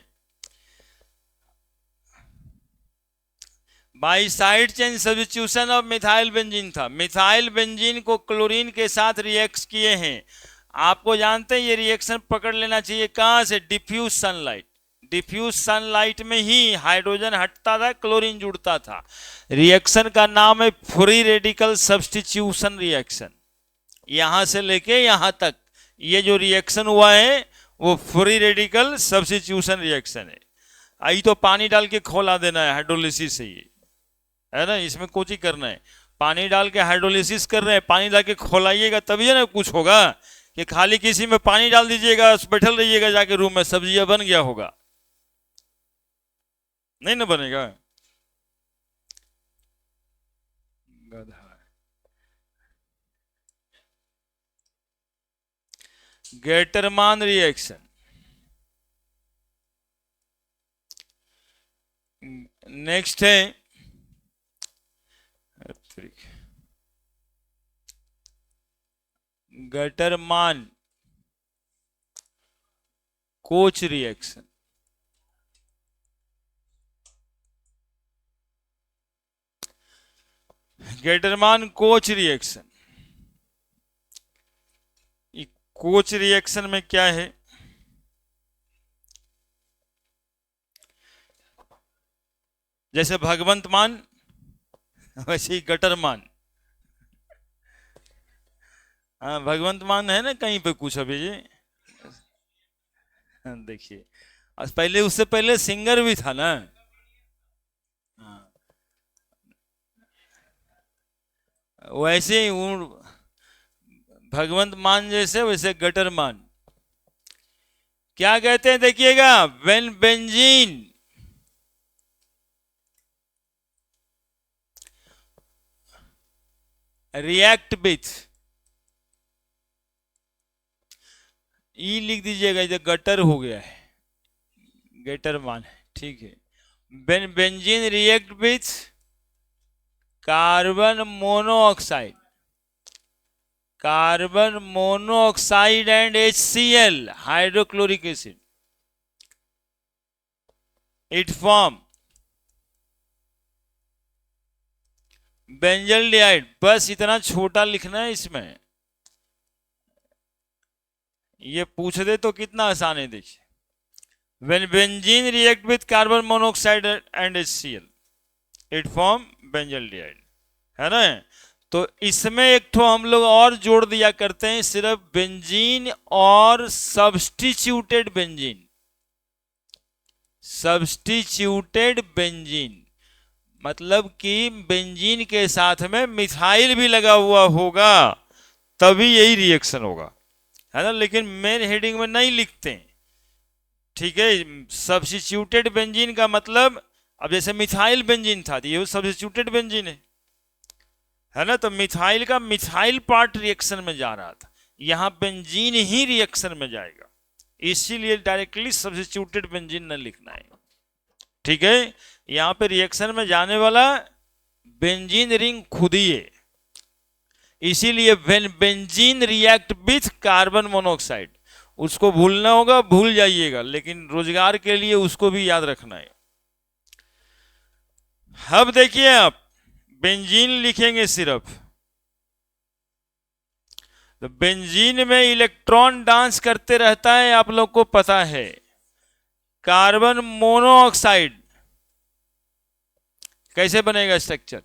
A: By side chain substitution of methyl benzene था। मिथाइल बेंजीन को क्लोरीन के साथ रिएक्ट किए हैं। आपको जानते हैं ये रिएक्शन पकड़ लेना चाहिए कहां से, डिफ्यूज सनलाइट। डिफ्यूज सनलाइट में ही हाइड्रोजन हटता था, क्लोरीन जुड़ता था। रिएक्शन का नाम है फ्री रेडिकल सब्स्टिट्यूशन रिएक्शन। यहां से लेके यहां तक ये जो रिएक्शन हुआ है वो फ्री रेडिकल सब्स्टिट्यूशन रिएक्शन है। आई तो पानी डाल के खोला देना है हाइड्रोलिसिस से, ये है ना। इसमें कुछ ही करना है, पानी डाल के हाइड्रोलिसिस कर रहे हैं, पानी डाल के खोलाइएगा तभी है ना कुछ होगा। कि खाली किसी में पानी डाल दीजिएगा बैठल रहिएगा जाके रूम में, सब्जियां बन गया होगा, नहीं ना बनेगा। गधा। गेटरमान रिएक्शन। नेक्स्ट है Gattermann Koch reaction. Gattermann Koch reaction, Koch reaction में क्या है, जैसे भगवंत मान वैसे ही गटरमान। हाँ भगवंत मान है ना कहीं पे कुछ अभी जी। देखिए पहले, उससे पहले सिंगर भी था ना। हाँ, वैसे ही भगवंत मान जैसे वैसे गटर मान। क्या कहते हैं देखिएगा, व्हेन बेंजीन रिएक्ट विथ, ई लिख दीजिएगा, इधर गटर हो गया है, गेटर मान है ठीक है। When benzene react with carbon monoxide, carbon monoxide and HCl hydrochloric acid, it form benzaldehyde. बस इतना छोटा लिखना है इसमें, ये पूछ दे तो कितना आसान है देखिए। When benzene react with carbon monoxide and HCl, it form benzaldehyde, है ना। तो इसमें एक ठो हम लोग और जोड़ दिया करते हैं, सिर्फ बेंजीन और सब्स्टिट्यूटेड बेंजीन। सब्स्टिट्यूटेड बेंजीन मतलब कि बेंजीन के साथ में मिथाइल भी लगा हुआ होगा तभी यही रिएक्शन होगा, है ना। लेकिन मेन हेडिंग में नहीं लिखते हैं, ठीक है। सब्स्टिट्यूटेड बेंजीन का मतलब, अब जैसे मिथाइल बेंजीन था ये सब्स्टिट्यूटेड बेंजीन है ना। तो मिथाइल का मिथाइल पार्ट रिएक्शन में जा रहा था, यहां बेंजीन ही रिएक्शन में जाएगा, इसीलिए डायरेक्टली सब्स्टिट्यूटेड बेंजीन न लिखना है, ठीक है। यहां पे रिएक्शन में जाने वाला बेंजीन रिंग खुद ही है, इसीलिए when benzene react with carbon monoxide, उसको भूलना होगा भूल जाइएगा, लेकिन रोजगार के लिए उसको भी याद रखना है। अब देखिए आप बेंजीन लिखेंगे सिर्फ, तो बेंजीन में इलेक्ट्रॉन डांस करते रहता है, आप लोग को पता है। कार्बन मोनोऑक्साइड कैसे बनेगा स्ट्रक्चर,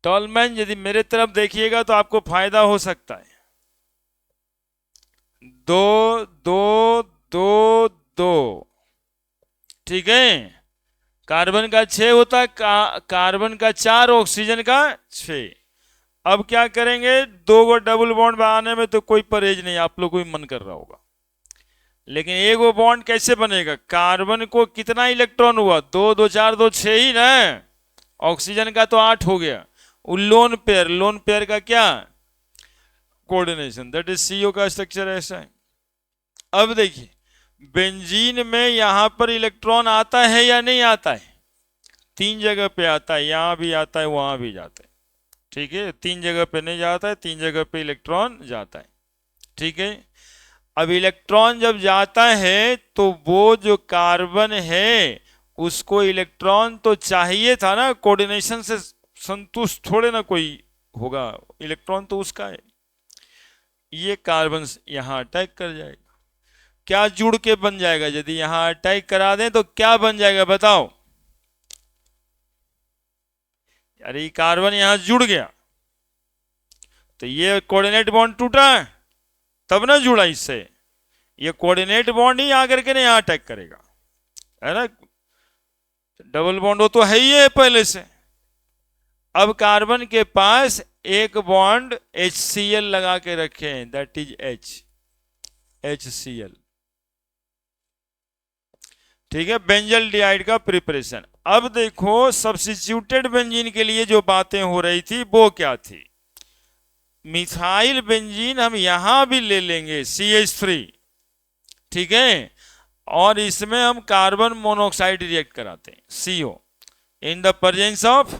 A: टॉलमैन यदि मेरे तरफ देखिएगा तो आपको फायदा हो सकता है। 2 2 2 2, ठीक है। कार्बन का 6 होता है, कार्बन का 4, ऑक्सीजन का 6। अब क्या करेंगे, 2 गो डबल बॉन्ड बनाने में तो कोई परहेज नहीं, आप लोग को भी मन कर रहा होगा, लेकिन एक वो बॉन्ड कैसे बनेगा, कार्बन को कितना इलेक्ट्रॉन हुआ, 2 2 4 2 6 ही ना, ऑक्सीजन का तो 8 हो गया। लोन पेयर का क्या कोऑर्डिनेशन, दैट इज CO का स्ट्रक्चर ऐसा है। अब देखिए बेंजीन में यहां पर इलेक्ट्रॉन आता है या नहीं आता है? 3 जगह पे आता है, यहां भी आता है, वहां भी जाता है। ठीक है, 3 जगह पे नहीं जाता है, 3 जगह पे इलेक्ट्रॉन जाता है। ठीक है, अब इलेक्ट्रॉन जब जाता है तो वो जो कार्बन है उसको इलेक्ट्रॉन तो चाहिए था ना, कोऑर्डिनेशन से संतुष्ट थोड़े ना कोई होगा, इलेक्ट्रॉन तो उसका है। ये कार्बन यहां अटैक कर जाएगा, क्या जुड़ के बन जाएगा? यदि यहां अटैक करा दें तो क्या बन जाएगा बताओ? अरे कार्बन यहां जुड़ गया तो ये कोऑर्डिनेट बॉन्ड टूटा तब ना जुड़ा इससे, ये कोऑर्डिनेट बॉन्ड ही आकर के ना यहां अटैक करेगा, है ना? डबल बॉन्ड वो तो है ही है पहले से। अब कार्बन के पास एक बॉन्ड HCl लगा के रखे हैं, दैट इज HCl। ठीक है, बेंजल डिहाइड का प्रिपरेशन। अब देखो सब्स्टिट्यूटेड बेंजीन के लिए जो बातें हो रही थी वो क्या थी? मिथाइल बेंजीन हम यहां भी ले लेंगे CH3, ठीक है, और इसमें हम कार्बन मोनोऑक्साइड रिएक्ट कराते हैं CO in the presence of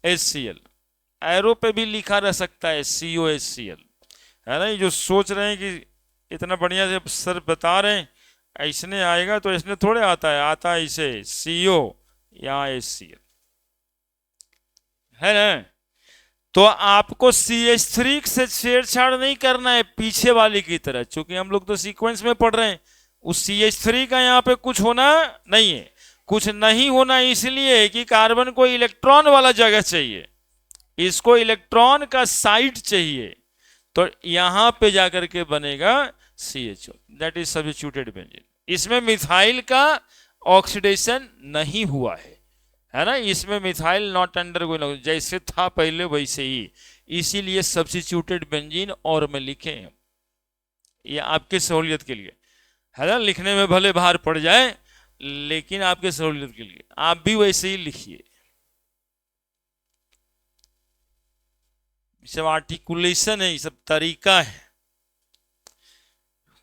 A: HCl। Arrow पे भी लिखा रह सकता है COHCl, है ना? ये जो सोच रहे हैं कि इतना बढ़िया से सर बता रहे हैं ऐसने आएगा, तो इसने थोड़े आता है, आता है इसे CO या HCl, है ना? तो आपको CH3 से छेड़छाड़ नहीं करना है पीछे वाले की तरह, क्योंकि हम लोग तो सीक्वेंस में पढ़ रहे हैं। उस CH3 का यहाँ पे कुछ होना नहीं है, कुछ नहीं होना इसलिए कि कार्बन को इलेक्ट्रॉन वाला जगह चाहिए, इसको इलेक्ट्रॉन का साइट चाहिए, तो यहां पे जाकर के बनेगा CHO, that is substituted benzene. इसमें मिथाइल का ऑक्सीडेशन नहीं हुआ है ना? इसमें मिथाइल नॉट अंडर गोइंग, जैसे था पहले वैसे ही, इसीलिए सब्स्टिट्यूटेड बेंजीन और में लिखे हैं, ये आपके सहूलियत के लिए, है ना? लिखने में भले भार पड़ जाए लेकिन आपके सहूलियत के लिए आप भी वैसे ही लिखिए। सब आर्टिकुलेशन है, ये सब तरीका है।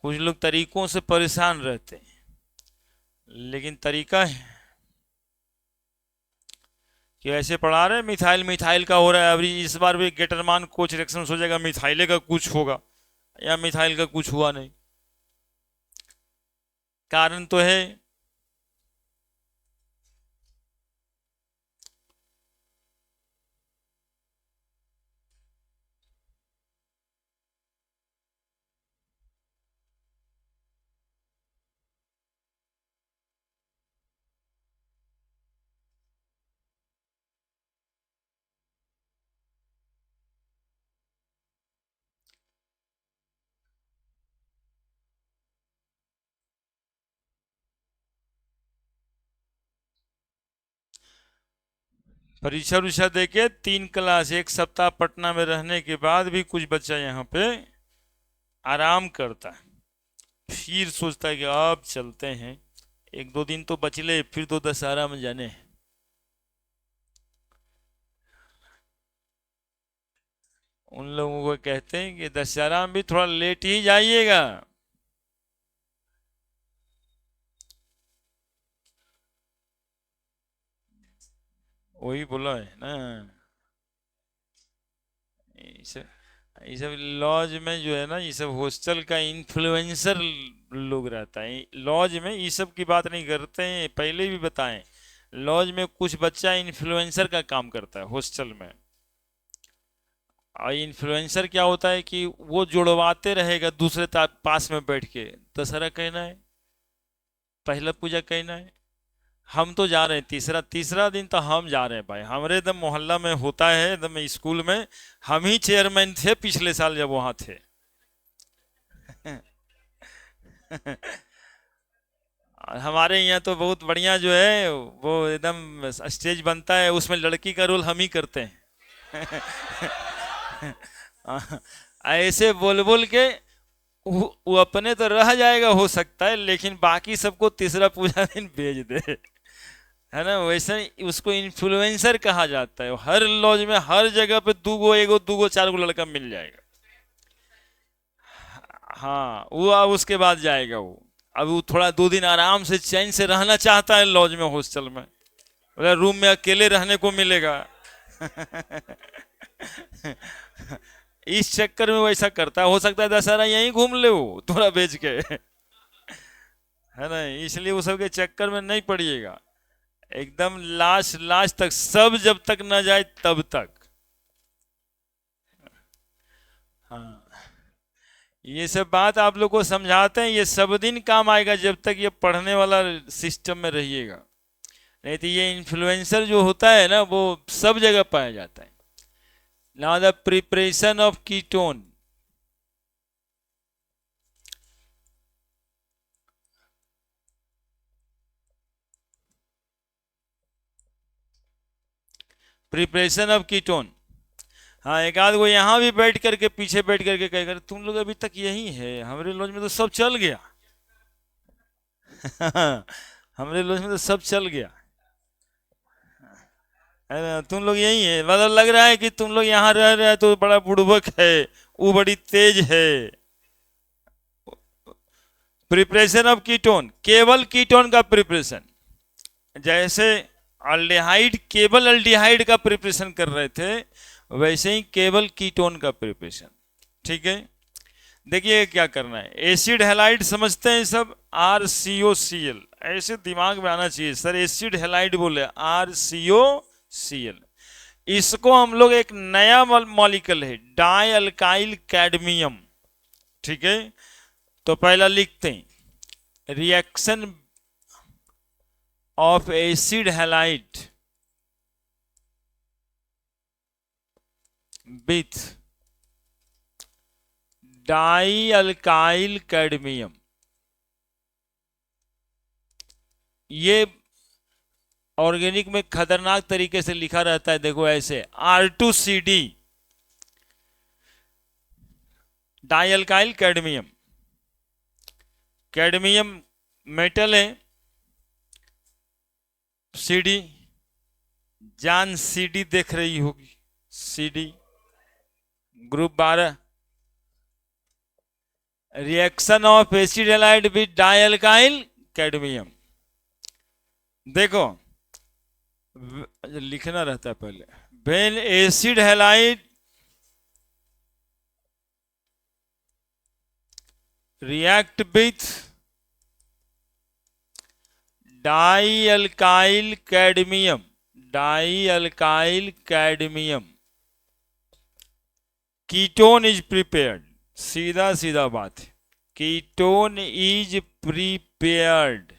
A: कुछ लोग तरीकों से परेशान रहते हैं, लेकिन तरीका है कि ऐसे पढ़ा रहे मिथाइल मिथाइल का हो रहा है, अभी इस बार भी गेटरमान कोच रिएक्शन हो जाएगा, मिथाइले का कुछ होगा या मिथाइल का कुछ हुआ नहीं। कारण तो है परीक्षा उरीक्षा देके 3 क्लास 1 सप्ताह पटना में रहने के बाद भी कुछ बच्चा यहाँ पे आराम करता है, फिर सोचता है कि अब चलते हैं, 1-2 दिन तो बचले, फिर तो दशहरा में जाने हैं। उन लोगों को कहते हैं कि दशहरा में भी थोड़ा लेट ही जाइएगा। वही बोला है ना, ये सब लॉज में जो है ना, ये सब हॉस्टल का इन्फ्लुएंसर लोग रहता है। लॉज में ये सब की बात नहीं करते हैं, पहले भी बताएं, लॉज में कुछ बच्चा इन्फ्लुएंसर का काम करता है हॉस्टल में। और इन्फ्लुएंसर क्या होता है कि वो जुड़वाते रहेगा दूसरे पास में बैठ के, दशहरा कहना है, पहला पूजा कहना है, हम तो जा रहे हैं, तीसरा तीसरा दिन तो हम जा रहे हैं भाई, हमारे एकदम मोहल्ला में होता है, एकदम स्कूल में हम ही चेयरमैन थे पिछले साल जब वहां थे। हमारे यहाँ तो बहुत बढ़िया जो है वो एकदम स्टेज बनता है, उसमें लड़की का रोल हम ही करते हैं। ऐसे बोल बोल के वो अपने तो रह जाएगा हो सकता है, लेकिन बाकी सबको तीसरा पूजा दिन भेज दे, है ना, वैसे ही उसको इन्फ्लुएंसर कहा जाता है। हर लॉज में हर जगह पे दूगो एगो दूगो चार गो लड़का मिल जाएगा। हाँ, वो अब उसके बाद जाएगा वो। अब वो थोड़ा 2 दिन आराम से चैन से रहना चाहता है लॉज में, हॉस्टल में, बोला रूम में अकेले रहने को मिलेगा। इस चक्कर में वैसा करता है। हो सकता है दशहरा यहीं घूम ले वो थोड़ा बेच के, है ना। इसलिए वो सब के चक्कर में नहीं पड़िएगा। एकदम लास्ट लास्ट तक, सब जब तक न जाए तब तक। हाँ, ये सब बात आप लोग को समझाते हैं, ये सब दिन काम आएगा जब तक ये पढ़ने वाला सिस्टम में रहिएगा। नहीं तो ये इन्फ्लुएंसर जो होता है ना, वो सब जगह पाया जाता है। Now the preparation of ketone. Preparation of ketone. हाँ, एक आध वो यहाँ भी बैठ करके, पीछे बैठ करके कह कर, तुम लोग अभी तक यही है, हमारे लॉज में तो सब चल गया। हमारे लॉज में तो सब चल गया, है ना। तुम लोग यही है, मतलब लग रहा है कि तुम लोग यहाँ रह रहे हैं तो बड़ा बुड़बक है, वो बड़ी तेज है। प्रिपरेशन ऑफ कीटोन, केवल कीटोन का प्रिपरेशन। जैसे अल्डिहाइड केवल अल्डिहाइड का प्रिपरेशन कर रहे थे, वैसे ही केवल कीटोन का प्रिपरेशन। ठीक है, देखिए क्या करना है। एसिड हैलाइड समझते हैं सब, RCOCl, ऐसे दिमाग में आना चाहिए सर। एसिड हैलाइड बोले RCOCl। इसको हम लोग एक नया मॉलिक्यूल है, डाई अल्काइल कैडमियम। ठीक है, तो पहला लिखते हैं, reaction of acid halide with die alkyl cadmium. ये ऑर्गेनिक में खतरनाक तरीके से लिखा रहता है, देखो ऐसे, R2CD, dialkyl cadmium. Cadmium metal है, CD, जान CD देख रही होगी, CD group 12। Reaction of acid halide with dialkyl cadmium. देखो लिखना रहता है पहले, when acid halide react with dialkyl cadmium, dialkyl cadmium, ketone is prepared. सीधा सीधा बात है, कीटोन इज प्रिपेयर्ड।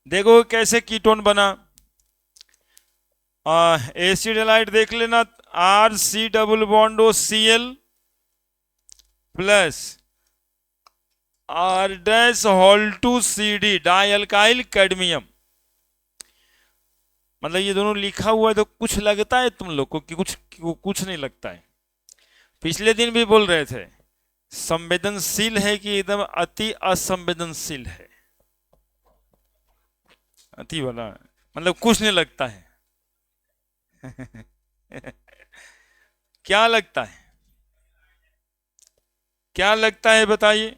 A: देखो कैसे कीटोन बना। एसिड हैलाइड देख लेना, RC double bond OCl plus R-2CD, die alkyl cadmium. मतलब ये दोनों लिखा हुआ है तो कुछ लगता है तुम लोग को कि कुछ नहीं लगता है। पिछले दिन भी बोल रहे थे, संवेदनशील है कि एकदम अति असंवेदनशील है। अति वाला मतलब कुछ नहीं लगता है। क्या लगता है, क्या लगता है बताइए।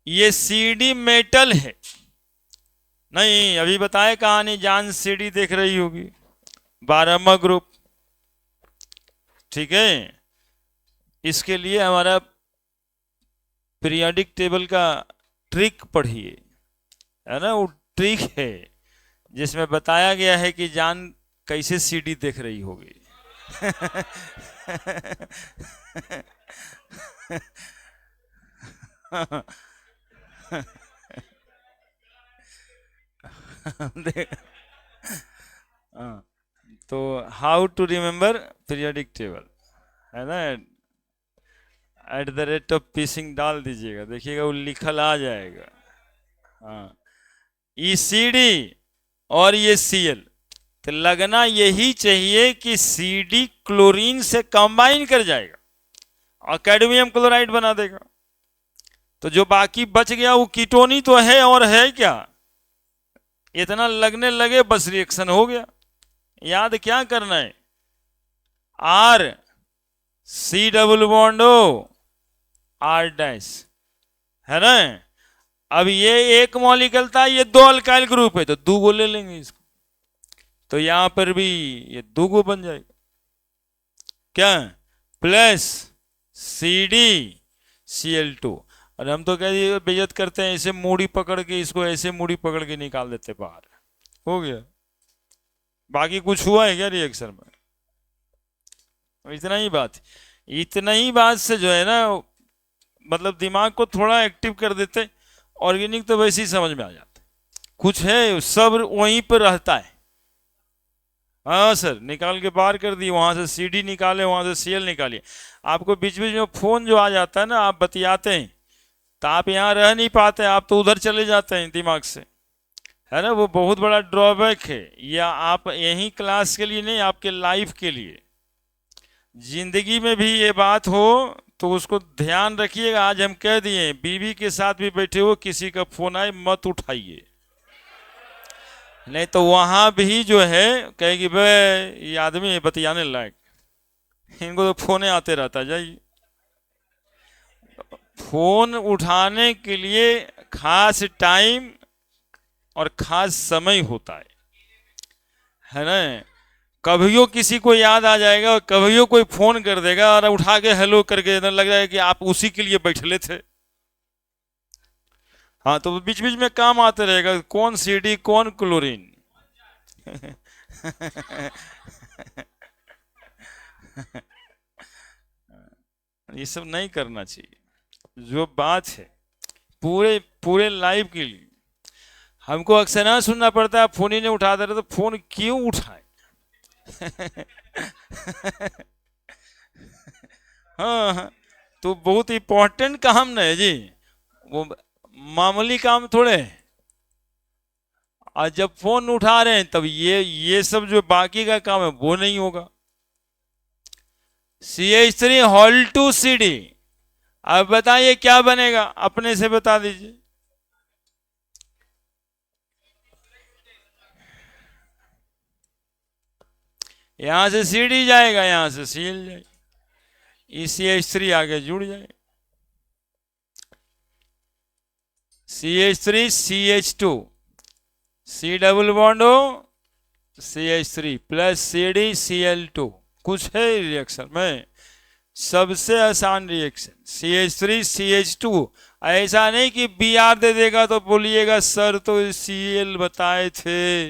A: ये CD मेटल है। नहीं, अभी बताए कहानी, जान CD देख रही होगी, 12वां ग्रुप। ठीक है, इसके लिए हमारा पीरियोडिक टेबल का ट्रिक पढ़िए, है ना। वो ट्रिक है जिसमें बताया गया है कि जान कैसे CD देख रही होगी। तो how to remember periodic table, है ना। @pissing डाल दीजिएगा, देखिएगा वो लिखल आ जाएगा। हाँ, ये CD और ये Cl, तो लगना यही चाहिए कि CD क्लोरीन से कंबाइन कर जाएगा और कैडमियम क्लोराइड बना देगा। तो जो बाकी बच गया वो कीटोन ही तो है, और है क्या। इतना लगने लगे बस रिएक्शन हो गया। याद क्या करना है, R C double bond O R dash, है ना। अब ये एक मॉलिक्यूल था, ये दो अल्काइल ग्रुप है तो दो गो ले लेंगे इसको, तो यहां पर भी ये दो गो बन जाएगा क्या, plus C D C L two. और हम तो कह दिए बेइज्जत करते हैं, ऐसे मूड़ी पकड़ के, इसको ऐसे मूड़ी पकड़ के निकाल देते बाहर, हो गया। बाकी कुछ हुआ है क्या रिएक्शन में, इतना ही बात, इतना ही बात से जो है ना, मतलब दिमाग को थोड़ा एक्टिव कर देते। ऑर्गेनिक तो वैसे ही समझ में आ जाता, कुछ है सब वहीं पर रहता है। हाँ सर, निकाल के बाहर कर दिए, वहां से सीडी निकाले, वहां से सीएल निकालिए। आपको बीच बीच में फोन जो आ जाता है ना, आप बतियाते हैं तो आप यहाँ रह नहीं पाते, आप तो उधर चले जाते हैं दिमाग से, है ना। वो बहुत बड़ा ड्रॉबैक है, या आप यही क्लास के लिए नहीं, आपके लाइफ के लिए, जिंदगी में भी ये बात हो तो उसको ध्यान रखिएगा। आज हम कह दिए, बीवी के साथ भी बैठे हो, किसी का फोन आए मत उठाइए, नहीं तो वहां भी जो है कहेगी भाई ये आदमी है बतियाने लायक, इनको तो फोन आते रहता। जाइए, फोन उठाने के लिए खास टाइम और खास समय होता है ना। कभियो किसी को याद आ जाएगा और कभियो कोई फोन कर देगा और उठा के हेलो करके इधर लग जाएगा कि आप उसी के लिए बैठले थे। हाँ, तो बीच बीच में काम आते रहेगा, कौन सीडी कौन क्लोरीन। ये सब नहीं करना चाहिए। जो बात है पूरे पूरे लाइफ के लिए, हमको अक्सर ना सुनना पड़ता है फोन ही नहीं उठाते रहे, तो फोन क्यों उठाए। हाँ हाँ, तो बहुत इंपॉर्टेंट काम नहीं है जी, वो मामूली काम थोड़े है। और जब फोन उठा रहे हैं तब ये सब जो बाकी का काम है वो नहीं होगा। CH3 हॉल टू CD, अब बताइए क्या बनेगा, अपने से बता दीजिए। यहां से CD जाएगा, यहां से Cl जाएगा, CH3 आगे जुड़ जाए, CH3 CH2 C double bond हो CH3 प्लस CD Cl2। कुछ है रिएक्शन में, सबसे आसान रिएक्शन CH3 CH2। ऐसा नहीं कि Br दे देगा तो बोलिएगा सर तो Cl बताए थे,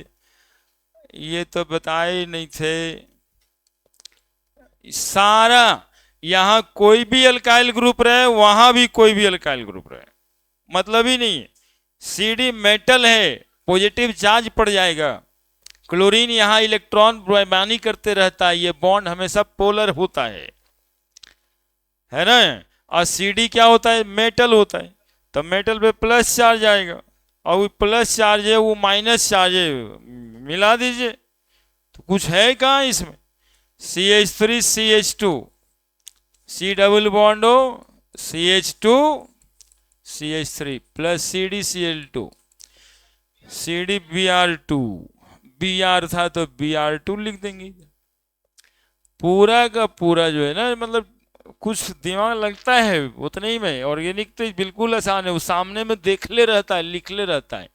A: ये तो बताए नहीं थे। सारा यहां कोई भी अल्काइल ग्रुप रहे, वहां भी कोई भी अल्काइल ग्रुप रहे, मतलब ही नहीं है। CD मेटल है, पॉजिटिव चार्ज पड़ जाएगा। क्लोरीन यहां इलेक्ट्रॉन बेईमानी करते रहता है, ये बॉन्ड हमेशा पोलर होता है ना। और CD क्या होता है, मेटल होता है, तो मेटल पे प्लस चार्ज आएगा, और वो प्लस चार्ज है वो माइनस चार्ज है, मिला दीजिए, तो कुछ है कहाँ इसमें। CH3 CH2 C double bond हो CH2 CH3 plus CD Cl2 CD Br2, Br था तो Br2 लिख देंगे। पूरा का पूरा जो है ना, मतलब कुछ दिमाग लगता है उतने ही में। ऑर्गेनिक तो बिल्कुल आसान है, वो सामने में देख ले रहता है, लिख ले रहता है,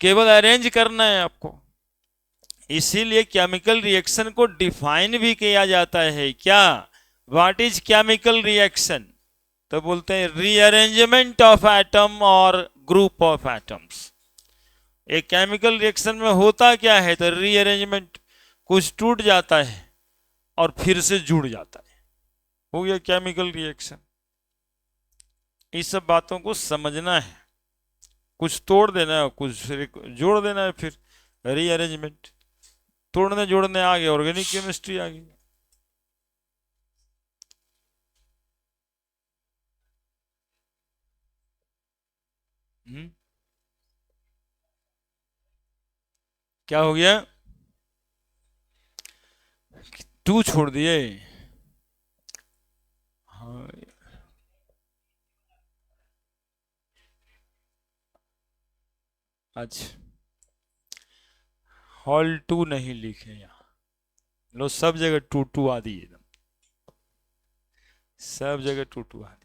A: केवल अरेंज करना है आपको। इसीलिए केमिकल रिएक्शन को डिफाइन भी किया जाता है क्या, व्हाट इज केमिकल रिएक्शन, तो बोलते हैं रीअरेंजमेंट ऑफ एटम और ग्रुप ऑफ एटम्स। एक केमिकल रिएक्शन में होता क्या है, तो रीअरेंजमेंट, कुछ टूट जाता है और फिर से जुड़ जाता है, हो गया केमिकल रिएक्शन। इस सब बातों को समझना है, कुछ तोड़ देना है, कुछ जोड़ देना है, फिर रीअरेंजमेंट। तोड़ने जोड़ने आ गए, ऑर्गेनिक केमिस्ट्री आ गई। क्या हो गया, 2 छोड़ दिए। हाँ, अच्छा हॉल 2 नहीं लिखे यहाँ, लो सब जगह 2 आ दी एकदम, सब जगह 2 आ दी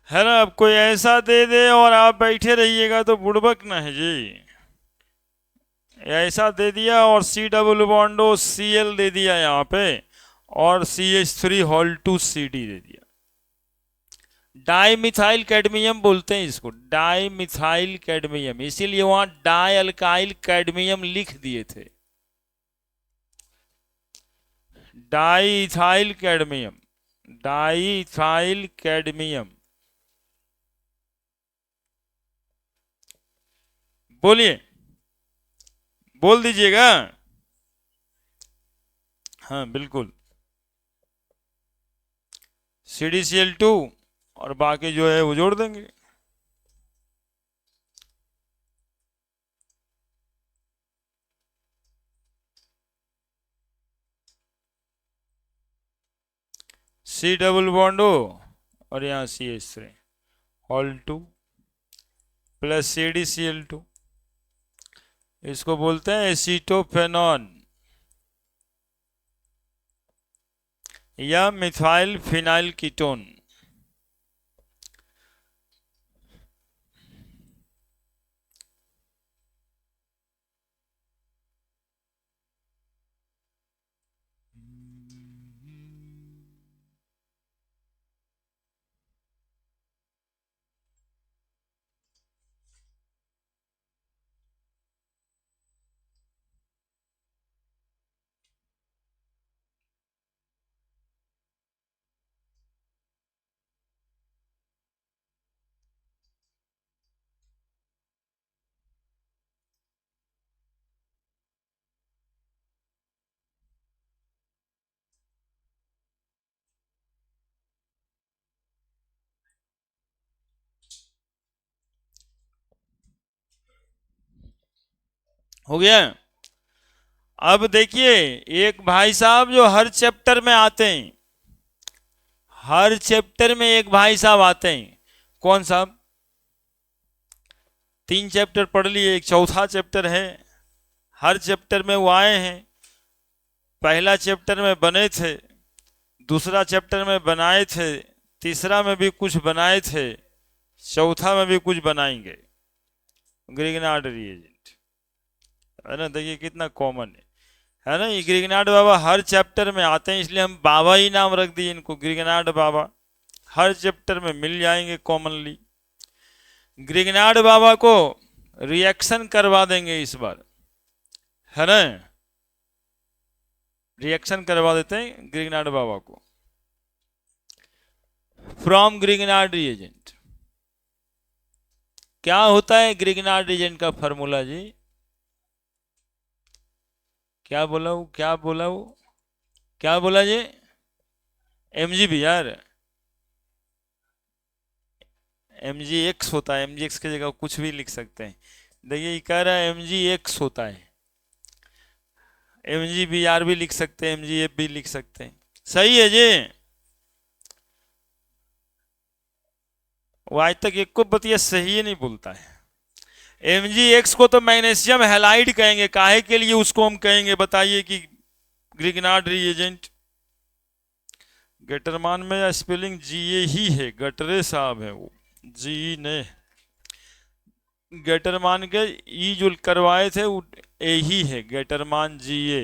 A: है ना। अब कोई ऐसा दे दे और आप बैठे रहिएगा तो बुड़बक ना है जी। ऐसा दे दिया और सी डबल बॉन्डो सी एल दे दिया यहाँ पे, और CH3 हॉल 2 CD दे दिया। डाई मिथाइल कैडमियम बोलते हैं इसको, डाई मिथाइल कैडमियम, इसीलिए वहां डाई अल्काइल कैडमियम लिख दिए थे, di ethyl cadmium, di ethyl cadmium. बोलिए, बोल दीजिएगा। हाँ बिल्कुल, CdCl2 और बाकी जो है वो जोड़ देंगे। C डबल बॉन्ड O और यहाँ CH3 हॉल 2 प्लस CdCl2, इसको बोलते हैं एसीटोफेनॉन या मिथाइल फिनाइल कीटोन। हो गया। अब देखिए, एक भाई साहब जो हर चैप्टर में आते हैं, हर चैप्टर में एक भाई साहब आते हैं। कौन साहब? 3 चैप्टर पढ़ लिए, एक चौथा चैप्टर है। हर चैप्टर में वो आए हैं। पहला चैप्टर में बने थे, दूसरा चैप्टर में बनाए थे, तीसरा में भी कुछ बनाए थे, चौथा में भी कुछ बनाएंगे। ग्रिगनार्ड रिएजेंट है ना, देखिए कितना कॉमन है ना। ये ग्रिगनार्ड बाबा हर चैप्टर में आते हैं, इसलिए हम बाबा ही नाम रख दिए इनको, ग्रिगनार्ड बाबा। हर चैप्टर में मिल जाएंगे कॉमनली। ग्रिगनार्ड बाबा को रिएक्शन करवा देंगे इस बार, है ना। रिएक्शन करवा देते हैं ग्रिगनार्ड बाबा को, फ्रॉम ग्रिगनार्ड रिएजेंट। क्या होता है ग्रिगनार्ड रिएजेंट का फॉर्मूला जी? क्या बोला वो, क्या बोला वो, क्या बोला जी? MgB यार, MgX होता है। MgX की जगह कुछ भी लिख सकते हैं। देखिए ये कह रहा है MgX होता है, MgBr भी लिख सकते हैं, MgF भी लिख सकते हैं। सही है जी। वो आज तक एक को बतिया सही ही नहीं बोलता है। MgX को तो मैग्नीशियम हैलाइड कहेंगे, काहे के लिए उसको हम कहेंगे बताइए कि ग्रिगनार्ड रिएजेंट। गटरमान में स्पेलिंग GA ही है, गटरे साहब है वो, जी ने गटरमान के ई जो करवाए थे वो ए ही है, गटरमान GA।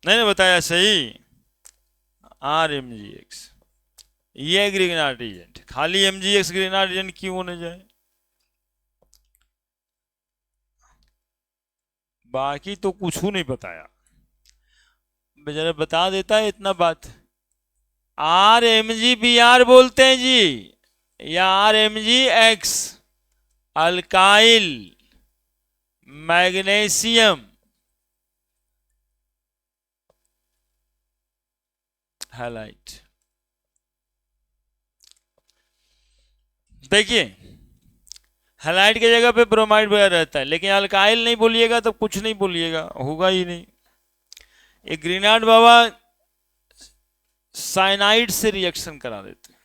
A: नहीं बताया सही। RMgX ये ग्रिगनार्ड रिएजेंट, खाली MgX ग्रिगनार्ड रिएजेंट क्यों होने जाए? बाकी तो कुछ नहीं बताया, जरा बता देता है इतना बात। RMgBr बोलते हैं जी, या RMgX, अल्काइल मैग्नीशियम हैलाइड। देखिए हैलाइड की जगह पे ब्रोमाइड वगैरह रहता है, लेकिन अल्काइल नहीं बोलिएगा तो कुछ नहीं बोलिएगा, होगा ही नहीं। ये ग्रिगनार्ड बाबा साइनाइड से रिएक्शन करा देते हैं।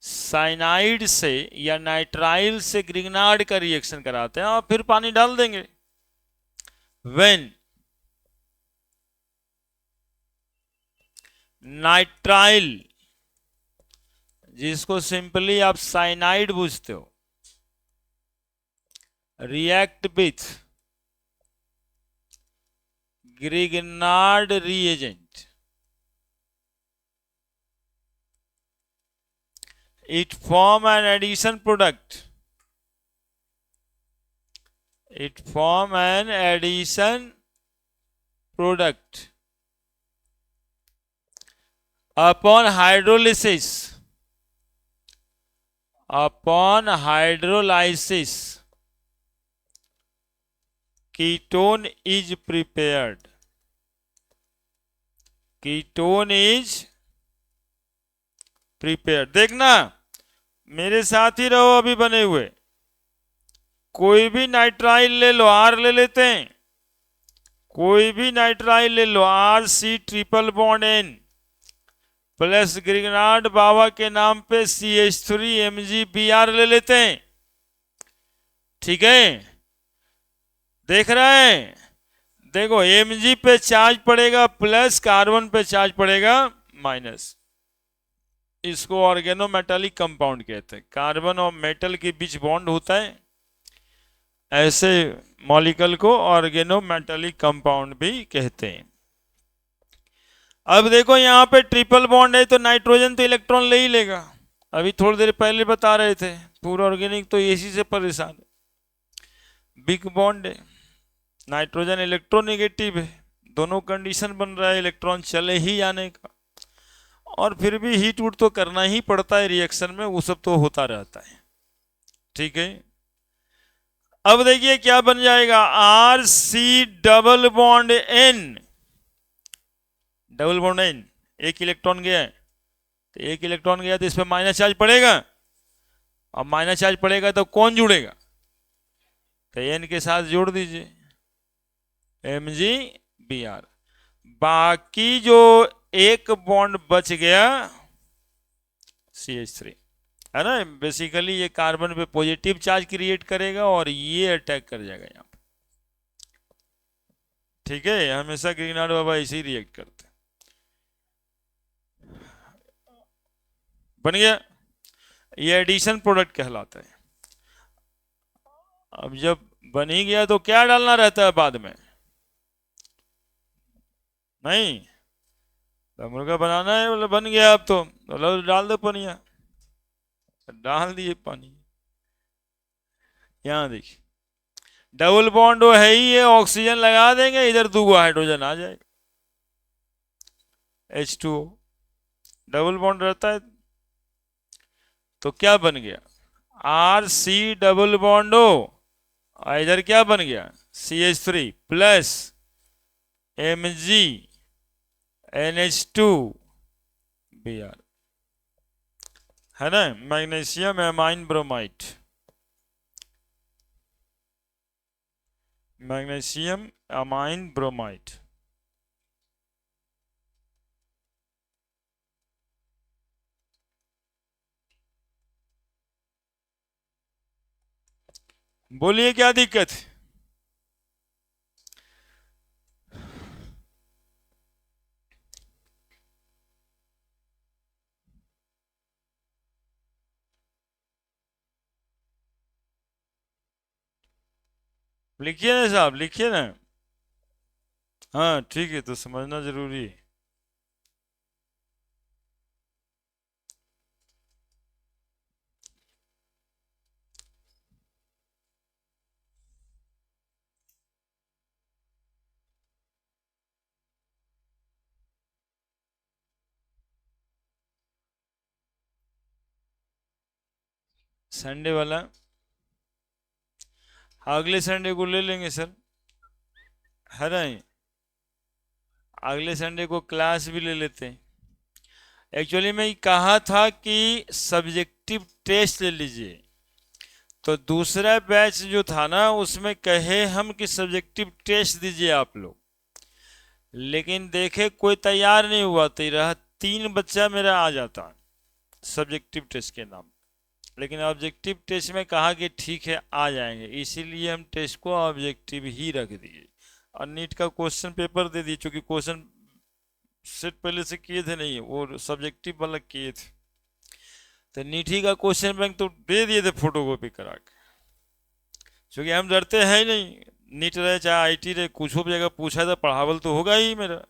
A: साइनाइड से या नाइट्राइल से ग्रिग्नार्ड का रिएक्शन कराते हैं और फिर पानी डाल देंगे। व्हेन नाइट्राइल, जिसको सिंपली आप साइनाइड पूछते हो, react with Grignard reagent, it form an addition product. It form an addition product. Upon hydrolysis, ketone is prepared. Ketone is prepared. देखना, मेरे साथ ही रहो अभी बने हुए। कोई भी नाइट्राइल ले लो, आर ले लेते हैं, कोई भी नाइट्राइल ले लो, R C triple bond N plus Grignard बाबा के नाम पे CH3 Mg Br ले लेते हैं। ठीक है, देख रहे हैं? देखो Mg पे चार्ज पड़ेगा प्लस, कार्बन पे चार्ज पड़ेगा माइनस। इसको ऑर्गेनोमेटालिक कंपाउंड कहते हैं। कार्बन और मेटल के बीच बॉन्ड होता है, ऐसे मॉलिक्यूल को ऑर्गेनोमेटालिक कंपाउंड भी कहते हैं। अब देखो यहाँ पे ट्रिपल बॉन्ड है तो नाइट्रोजन तो इलेक्ट्रॉन ले ही लेगा। अभी थोड़ी देर पहले बता रहे थे पूरा ऑर्गेनिक तो इसी से परेशान है। बिग बॉन्ड है, नाइट्रोजन इलेक्ट्रोनेगेटिव है, दोनों कंडीशन बन रहा है इलेक्ट्रॉन चले ही जाने का, और फिर भी हीट वूट तो करना ही पड़ता है रिएक्शन में, वो सब तो होता रहता है। ठीक है, अब देखिए क्या बन जाएगा, R C double bond N, double bond N, एक इलेक्ट्रॉन गया है तो एक इलेक्ट्रॉन गया तो इस पर माइनस चार्ज पड़ेगा, अब माइनस चार्ज पड़ेगा तो कौन जुड़ेगा, तो एन के साथ जोड़ दीजिए Mg Br। बाकी जो एक बॉन्ड बच गया CH3 है ना, बेसिकली ये कार्बन पे पॉजिटिव चार्ज क्रिएट करेगा और ये अटैक कर जाएगा यहाँ पे। ठीक है, हमेशा ग्रिग्नार्ड बाबा ऐसे ही रिएक्ट करते हैं। बन गया, ये एडिशन प्रोडक्ट कहलाता है। अब जब बन ही गया तो क्या डालना रहता है बाद में, नहीं तो मुर्गा बनाना है, बोले बन गया अब तो बोलो डाल दो पनिया, डाल दिए पानी। यहां देखिए डबल बॉन्ड है ही, ये ऑक्सीजन लगा देंगे, इधर 2 हाइड्रोजन आ जाएगा, H2O डबल बॉन्ड रहता है। तो क्या बन गया, R C double bond O, इधर क्या बन गया CH3 प्लस Mg NH2Br, है ना, magnesium amine bromide, magnesium amine bromide. बोलिए क्या दिक्कत है? लिखिए ना साहब, लिखिए ना। हाँ ठीक है, तो समझना जरूरी है। संडे वाला अगले संडे को ले लेंगे सर, है ना, अगले संडे को क्लास भी ले लेते हैं। एक्चुअली मैं कहा था कि सब्जेक्टिव टेस्ट ले लीजिए, तो दूसरा बैच जो था ना उसमें कहे हम कि सब्जेक्टिव टेस्ट दीजिए आप लोग, लेकिन देखे कोई तैयार नहीं हुआ, तो रहा 3 बच्चा मेरा आ जाता सब्जेक्टिव टेस्ट के नाम। लेकिन ऑब्जेक्टिव टेस्ट में कहा कि ठीक है आ जाएंगे, इसीलिए हम टेस्ट को ऑब्जेक्टिव ही रख दिए और नीट का क्वेश्चन पेपर दे दिए, क्योंकि क्वेश्चन सेट पहले से किए थे नहीं, वो सब्जेक्टिव वाला किए थे। तो नीट ही का क्वेश्चन बैंक तो दे दिए थे फोटो कॉपी करा के, क्योंकि हम डरते हैं ही नहीं। नीट रहे चाहे आईटी रहे, कुछ भी जगह पूछा था पढ़ावल तो होगा ही मेरा,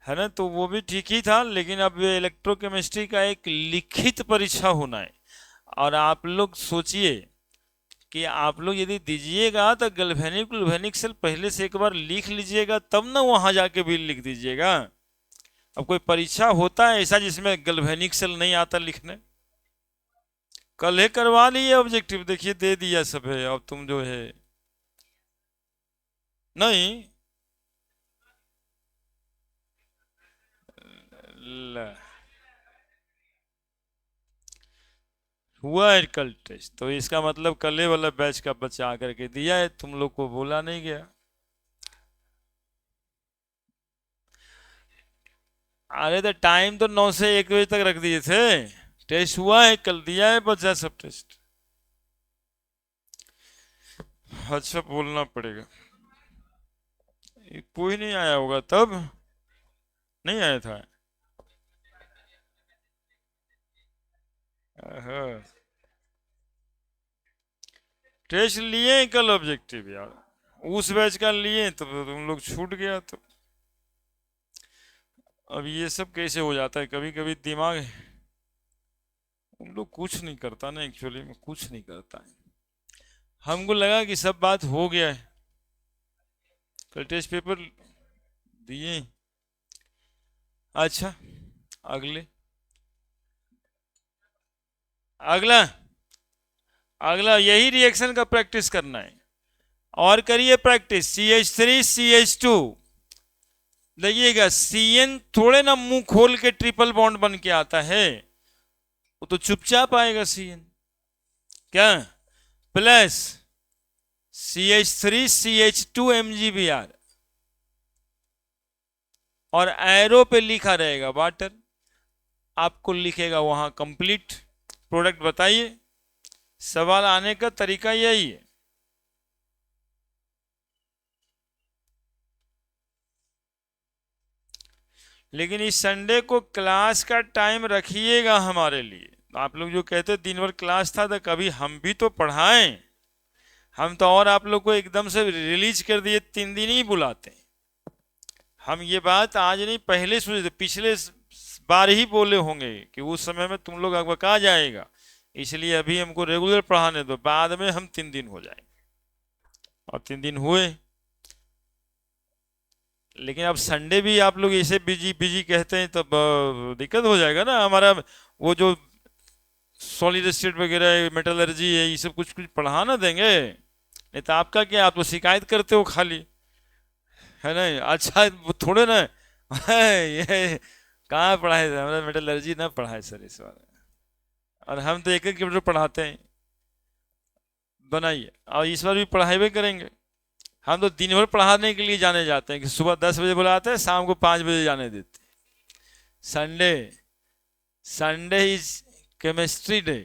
A: है ना। तो वो भी ठीक ही था। लेकिन अब इलेक्ट्रोकेमिस्ट्री का एक लिखित परीक्षा होना है, और आप लोग सोचिए कि आप लोग यदि दीजिएगा तो गैल्वेनिक सेल पहले से एक बार लिख लीजिएगा, तब ना वहां जाके भी लिख दीजिएगा। अब कोई परीक्षा होता है ऐसा जिसमें गैल्वेनिक सेल नहीं आता लिखने? कल ही करवा लिए ऑब्जेक्टिव, देखिए दे दिया सब है। अब तुम जो है नहीं हुआ है कल टेस्ट, तो इसका मतलब कल वाला बैच का बच्चा आकर के दिया है, तुम लोग को बोला नहीं गया। अरे तो टाइम तो 9 से 1 बजे तक रख दिए थे, टेस्ट हुआ है कल, दिया है बच्चा सब टेस्ट। अच्छा बोलना पड़ेगा, कोई नहीं आया होगा तब, नहीं आया था। हाँ, टेस्ट लिए कल ऑब्जेक्टिव यार, उस बैच का लिए तो तुम लोग छूट गया। तो अब ये सब कैसे हो जाता है, कभी कभी दिमाग उन लोग कुछ नहीं करता ना, एक्चुअली में कुछ नहीं करता है। हमको लगा कि सब बात हो गया है, कल टेस्ट पेपर दिए। अच्छा अगले, अगला अगला यही रिएक्शन का प्रैक्टिस करना है, और करिए प्रैक्टिस। CH3 CH2, देखिएगा CN थोड़े ना मुंह खोल के ट्रिपल बॉन्ड बन के आता है, वो तो चुपचाप आएगा CN, क्या प्लस CH3 CH2 MgBr, और एरो पे लिखा रहेगा वाटर, आपको लिखेगा वहां कंप्लीट प्रोडक्ट बताइए। सवाल आने का तरीका यही है। लेकिन इस संडे को क्लास का टाइम रखिएगा हमारे लिए। आप लोग जो कहते दिन भर क्लास था, तो कभी हम भी तो पढ़ाएं। हम तो और आप लोग को एकदम से रिलीज कर दिए, 3 दिन ही बुलाते हैं। हम ये बात आज नहीं पहले सोचे थे, पिछले बार ही बोले होंगे कि उस समय में तुम लोग अगबका जाएगा, इसलिए अभी हमको रेगुलर पढ़ाने दो, बाद में हम 3 दिन हो जाएंगे। और 3 दिन हुए, लेकिन अब संडे भी आप लोग ऐसे बिजी बिजी कहते हैं, तब दिक्कत हो जाएगा ना हमारा। वो जो सॉलिड स्टेट वगैरह मेटलर्जी है, ये सब कुछ कुछ पढ़ा ना देंगे, नहीं तो आपका क्या, आप तो शिकायत करते हो खाली, है ना। अच्छा वो थोड़े ना ये कहाँ पढ़ाए थे, हमारा मेटलर्जी ना पढ़ाए सर इस बार, और हम तो एक एक चैप्टर पढ़ाते हैं। बनाइए, और इस बार भी पढ़ाई करेंगे। हम तो दिन भर पढ़ाने के लिए जाने जाते हैं, कि सुबह 10 बजे बुलाते हैं, शाम को 5 बजे जाने देते हैं। Sunday, Sunday is chemistry day.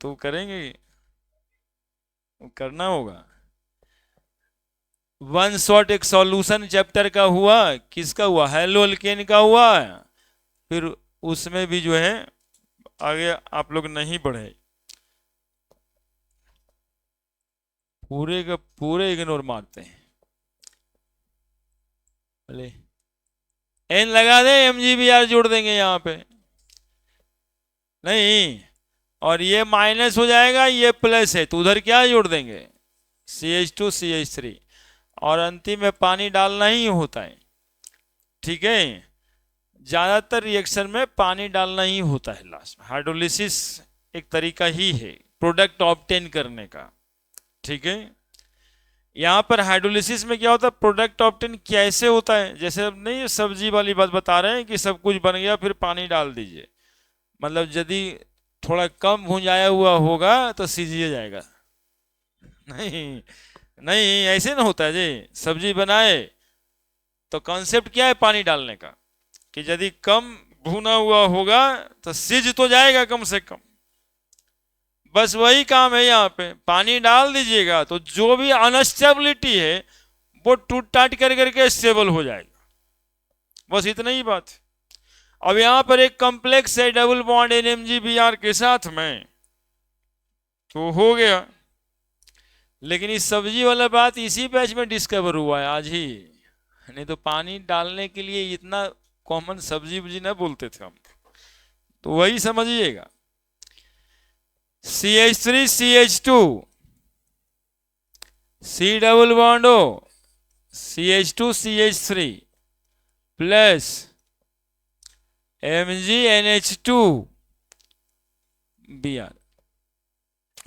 A: तो करेंगे, करना होगा। वन शॉट एक सॉल्यूशन चैप्टर का हुआ, किसका हुआ, हेलो अल्केन का हुआ। फिर उसमें भी जो है आगे आप लोग नहीं बढ़े, पूरे का पूरे इग्नोर मारते हैं। बोले एन लगा दे, MgBr जोड़ देंगे यहाँ पे, नहीं, और ये माइनस हो जाएगा, ये प्लस है, तो उधर क्या जोड़ देंगे, CH2 CH3, और अंतिम में पानी डालना ही होता है। ठीक है, ज्यादातर रिएक्शन में पानी डालना ही होता है लास्ट में। हाइड्रोलिसिस एक तरीका ही है प्रोडक्ट ऑब्टेन करने का। ठीक है, यहाँ पर हाइड्रोलिसिस में क्या होता है, प्रोडक्ट ऑब्टेन कैसे होता है, जैसे अब नहीं सब्जी वाली बात बता रहे हैं कि सब कुछ बन गया फिर पानी डाल दीजिए, मतलब यदि थोड़ा कम भुंजाया हुआ होगा तो सीजिए जाएगा, नहीं नहीं ऐसे ना होता है जी। सब्जी बनाए तो कॉन्सेप्ट क्या है पानी डालने का, कि यदि कम भुना हुआ होगा तो सिज तो जाएगा कम से कम। बस वही काम है यहाँ पे, पानी डाल दीजिएगा तो जो भी अनस्टेबिलिटी है वो टूट टाट कर करके स्टेबल हो जाएगा। बस इतना ही बात है। अब यहां पर एक कॉम्प्लेक्स है डबल बॉन्ड NMG Br के साथ में, तो हो गया। लेकिन इस सब्जी वाला बात इसी बैच में डिस्कवर हुआ है आज ही, नहीं तो पानी डालने के लिए इतना कॉमन सब्जी वब्जी ना बोलते थे हम। तो वही समझिएगा, CH3CH2 C double bond O CH2CH3 plus MgNH2Br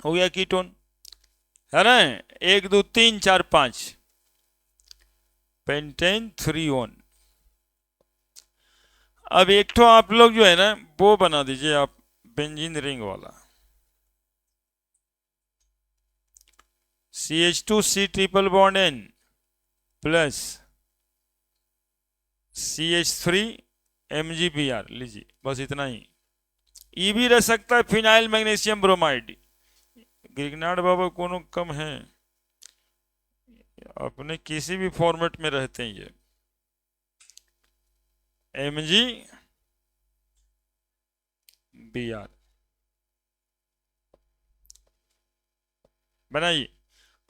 A: हो गया कीटोन, है ना। 1 2 3 4 5 पेंटेन 3 1। अब एक तो आप लोग जो है ना वो बना दीजिए आप बेंजीन रिंग वाला, CH2C triple bond N plus CH3 MgBr लीजिए, बस इतना ही। ई भी रह सकता है फिनाइल मैग्नीशियम ब्रोमाइड, ग्रिग्नार्ड बाबा कोनो कम है, अपने किसी भी फॉर्मेट में रहते हैं ये। MgBr बनाइए,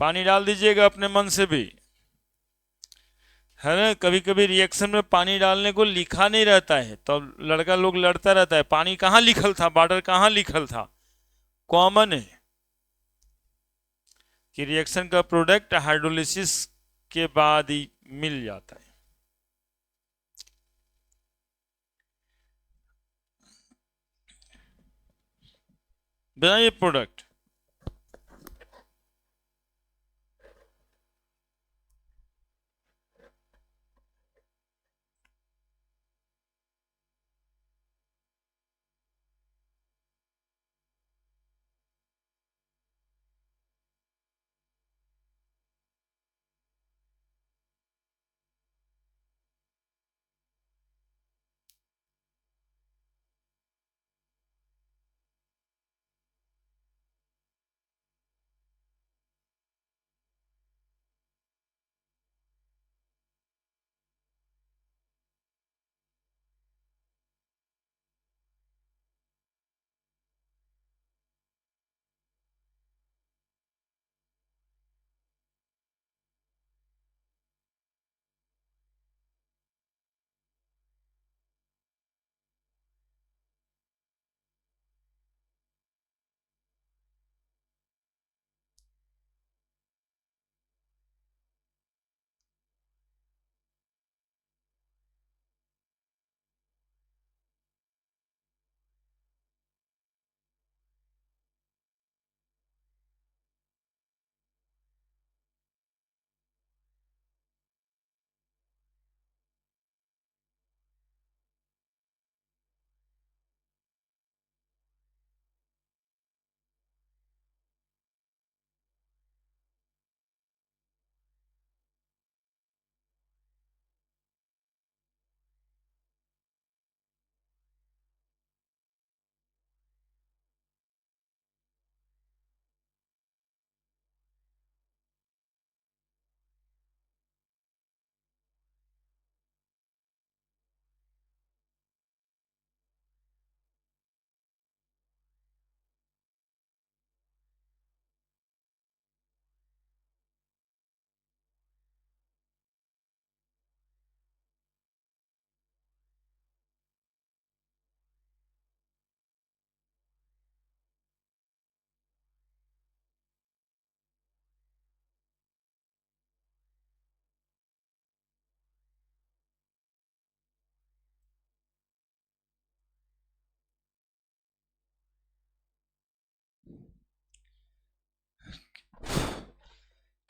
A: पानी डाल दीजिएगा अपने मन से भी, है ना। कभी कभी रिएक्शन में पानी डालने को लिखा नहीं रहता है तो लड़का लोग लड़ता रहता है, पानी कहाँ लिखल था, बॉर्डर कहाँ लिखल था। कॉमन है कि रिएक्शन का प्रोडक्ट हाइड्रोलिसिस के बाद ही मिल जाता है। बनाइए प्रोडक्ट,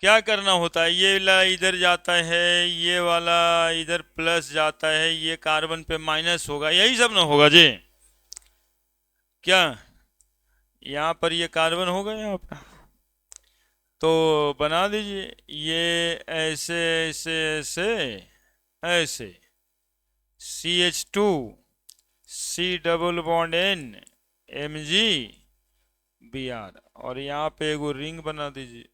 A: क्या करना होता है, ये वाला इधर जाता है, ये वाला इधर प्लस जाता है, ये कार्बन पे माइनस होगा, यही सब ना होगा जी। क्या यहाँ पर ये कार्बन होगा यहाँ पर, तो बना दीजिए, ये ऐसे ऐसे ऐसे ऐसे, CH2 C double bond N Mg Br, और यहाँ पे एगो रिंग बना दीजिए।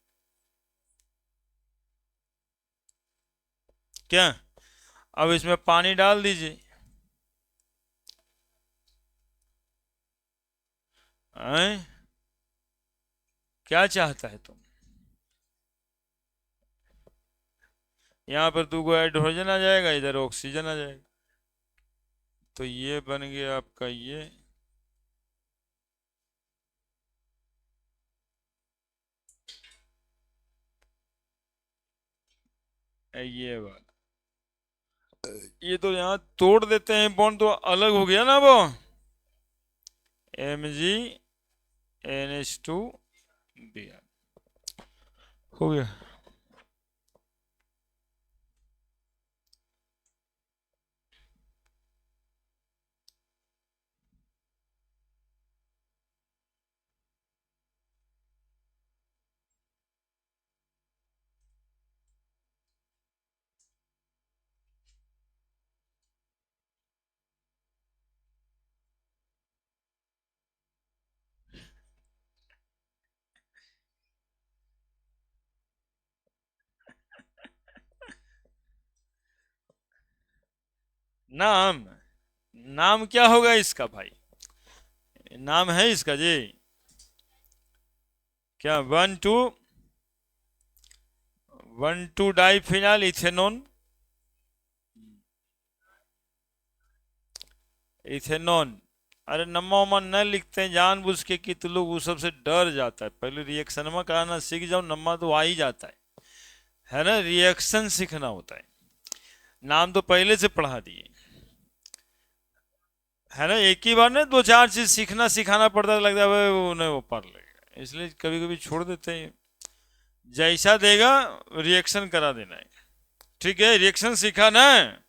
A: क्या? अब इसमें पानी डाल दीजिए। हैं? क्या चाहता है तुम? यहाँ पर 2 हाइड्रोजन आ जाएगा, इधर ऑक्सीजन आ जाएगा। तो ये बन गया आपका ये वाला। ये तो यहाँ तोड़ देते हैं बॉन्ड, तो अलग हो गया ना वो, MgNH2Br हो गया। नाम, नाम क्या होगा इसका भाई? नाम है इसका जी क्या? 1,2 डाइफिनाइल इथेनॉन, इथेनॉन। अरे नम्मा उम्मा न लिखते हैं जानबूझ के कि तू लोग उस सबसे डर जाता है। पहले रिएक्शन में कराना सीख जाओ, नम्मा तो आ ही जाता है ना। रिएक्शन सीखना होता है, नाम तो पहले से पढ़ा दिए है ना। एक ही बार में 2-4 चीज सीखना सिखाना पड़ता है, लगता है भाई वो नहीं वो पढ़ लेगा, इसलिए कभी कभी छोड़ देते हैं। जैसा देगा रिएक्शन करा देना है, ठीक है। रिएक्शन सीखा ना,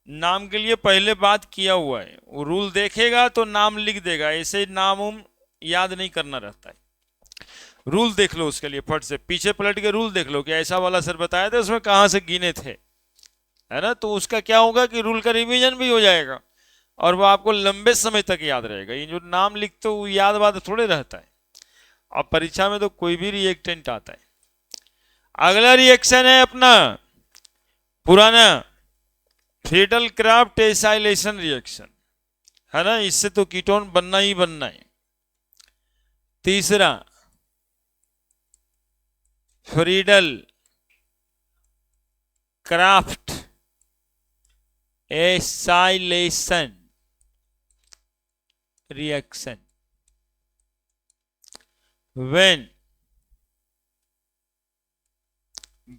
A: नाम के लिए पहले बात किया हुआ है, वो रूल देखेगा तो नाम लिख देगा, ऐसे नाम याद नहीं करना रहता है। रूल देख लो उसके लिए, फट से पीछे पलट के रूल देख लो कि ऐसा वाला सर बताया था, उसमें कहाँ से गिने थे, है ना। तो उसका क्या होगा कि रूल का रिवीजन भी हो जाएगा और वो आपको लंबे समय तक याद रहेगा। ये जो नाम लिखते हो याद बात थोड़े रहता है। अब परीक्षा में तो कोई भी रिएक्टेंट आता है। अगला रिएक्शन है अपना पुराना फ्रीडल क्राफ्ट एसाइलेशन रिएक्शन, है ना। इससे तो कीटोन बनना ही बनना है। तीसरा Friedel Crafts acylation reaction when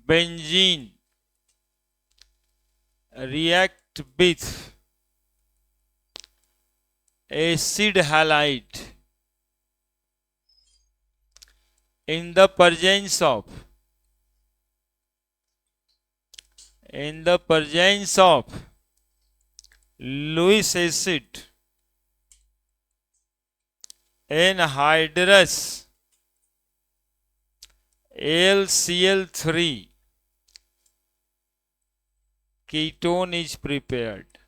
A: benzene react with acid halide in the presence of Lewis acid anhydrous AlCl3 ketone is prepared।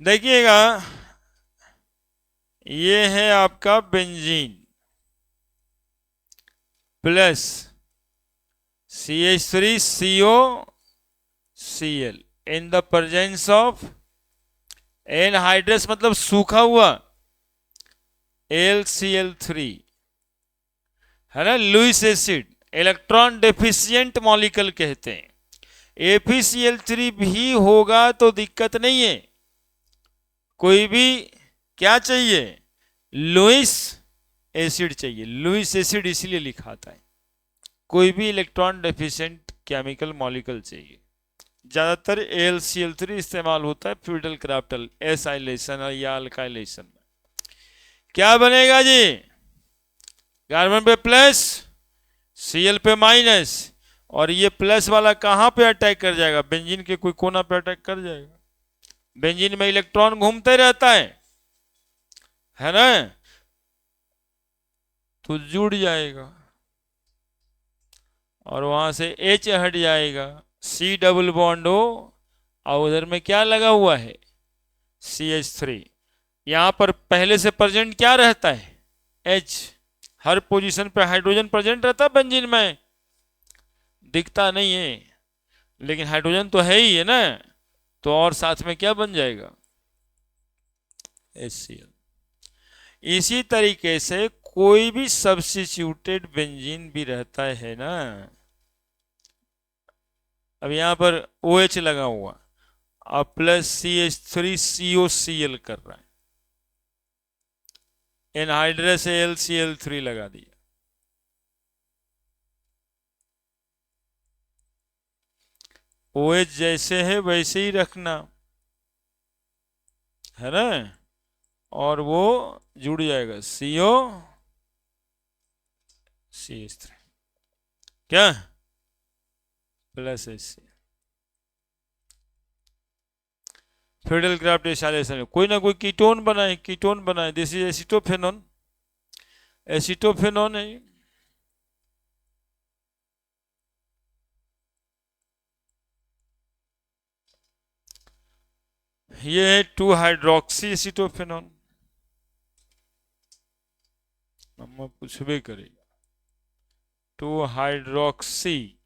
A: देखिएगा, ये है आपका benzene plus CH3COCl in the presence of anhydrous मतलब सूखा हुआ AlCl3, है ना। Lewis acid electron deficient molecule कहते हैं। ApCl3 भी होगा तो दिक्कत नहीं है, कोई भी क्या चाहिए, लुइस एसिड चाहिए। लुइस एसिड इसलिए लिखा था, कोई भी इलेक्ट्रॉन डेफिशिएंट केमिकल मॉलिक्यूल चाहिए। ज्यादातर AlCl3 इस्तेमाल होता है फ्यूडल क्राफ्टल एसाइलेशन या अल्काइलेशन में। क्या बनेगा जी? कार्बन पे प्लस, Cl पे माइनस, और ये प्लस वाला कहां पे अटैक कर जाएगा? बेंजीन के कोई कोना पे अटैक कर जाएगा। बेंजीन में इलेक्ट्रॉन घूमते रहता है, है ना, तो जुड़ जाएगा और वहां से H हट जाएगा, C डबल बॉन्ड O, और उधर में क्या लगा हुआ है, CH3। यहां पर पहले से प्रेजेंट क्या रहता है, H। हर पोजीशन पे हाइड्रोजन प्रेजेंट रहता है बेंजीन में, दिखता नहीं है लेकिन हाइड्रोजन तो है ही है ना, तो और साथ में क्या बन जाएगा, HCl। इसी तरीके से कोई भी सब्स्टिट्यूटेड बेंजीन भी रहता है ना, अब यहां पर OH लगा हुआ, अब प्लस CH3COCl कर रहा है, एनहाइड्रस LCl3 लगा दिया, OH जैसे है वैसे ही रखना है ना, और वो जुड़ जाएगा COCH3, क्या plus HCl। Federal Crafts acylation, कोई ना कोई कीटोन बनाए, दिस इज एसिटोफेनॉन, एसिटोफेनॉन है, ये है 2 हाइड्रोक्सी एसिटोफेनॉन, हम कुछ भी करेगा, 2 हाइड्रोक्सी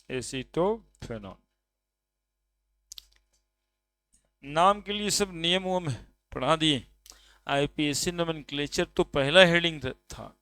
A: एसिटोफेनॉन। नाम के लिए सब नियम वम पढ़ा दिए, आईपीएससी नोमेनक्लेचर तो पहला हेडिंग था।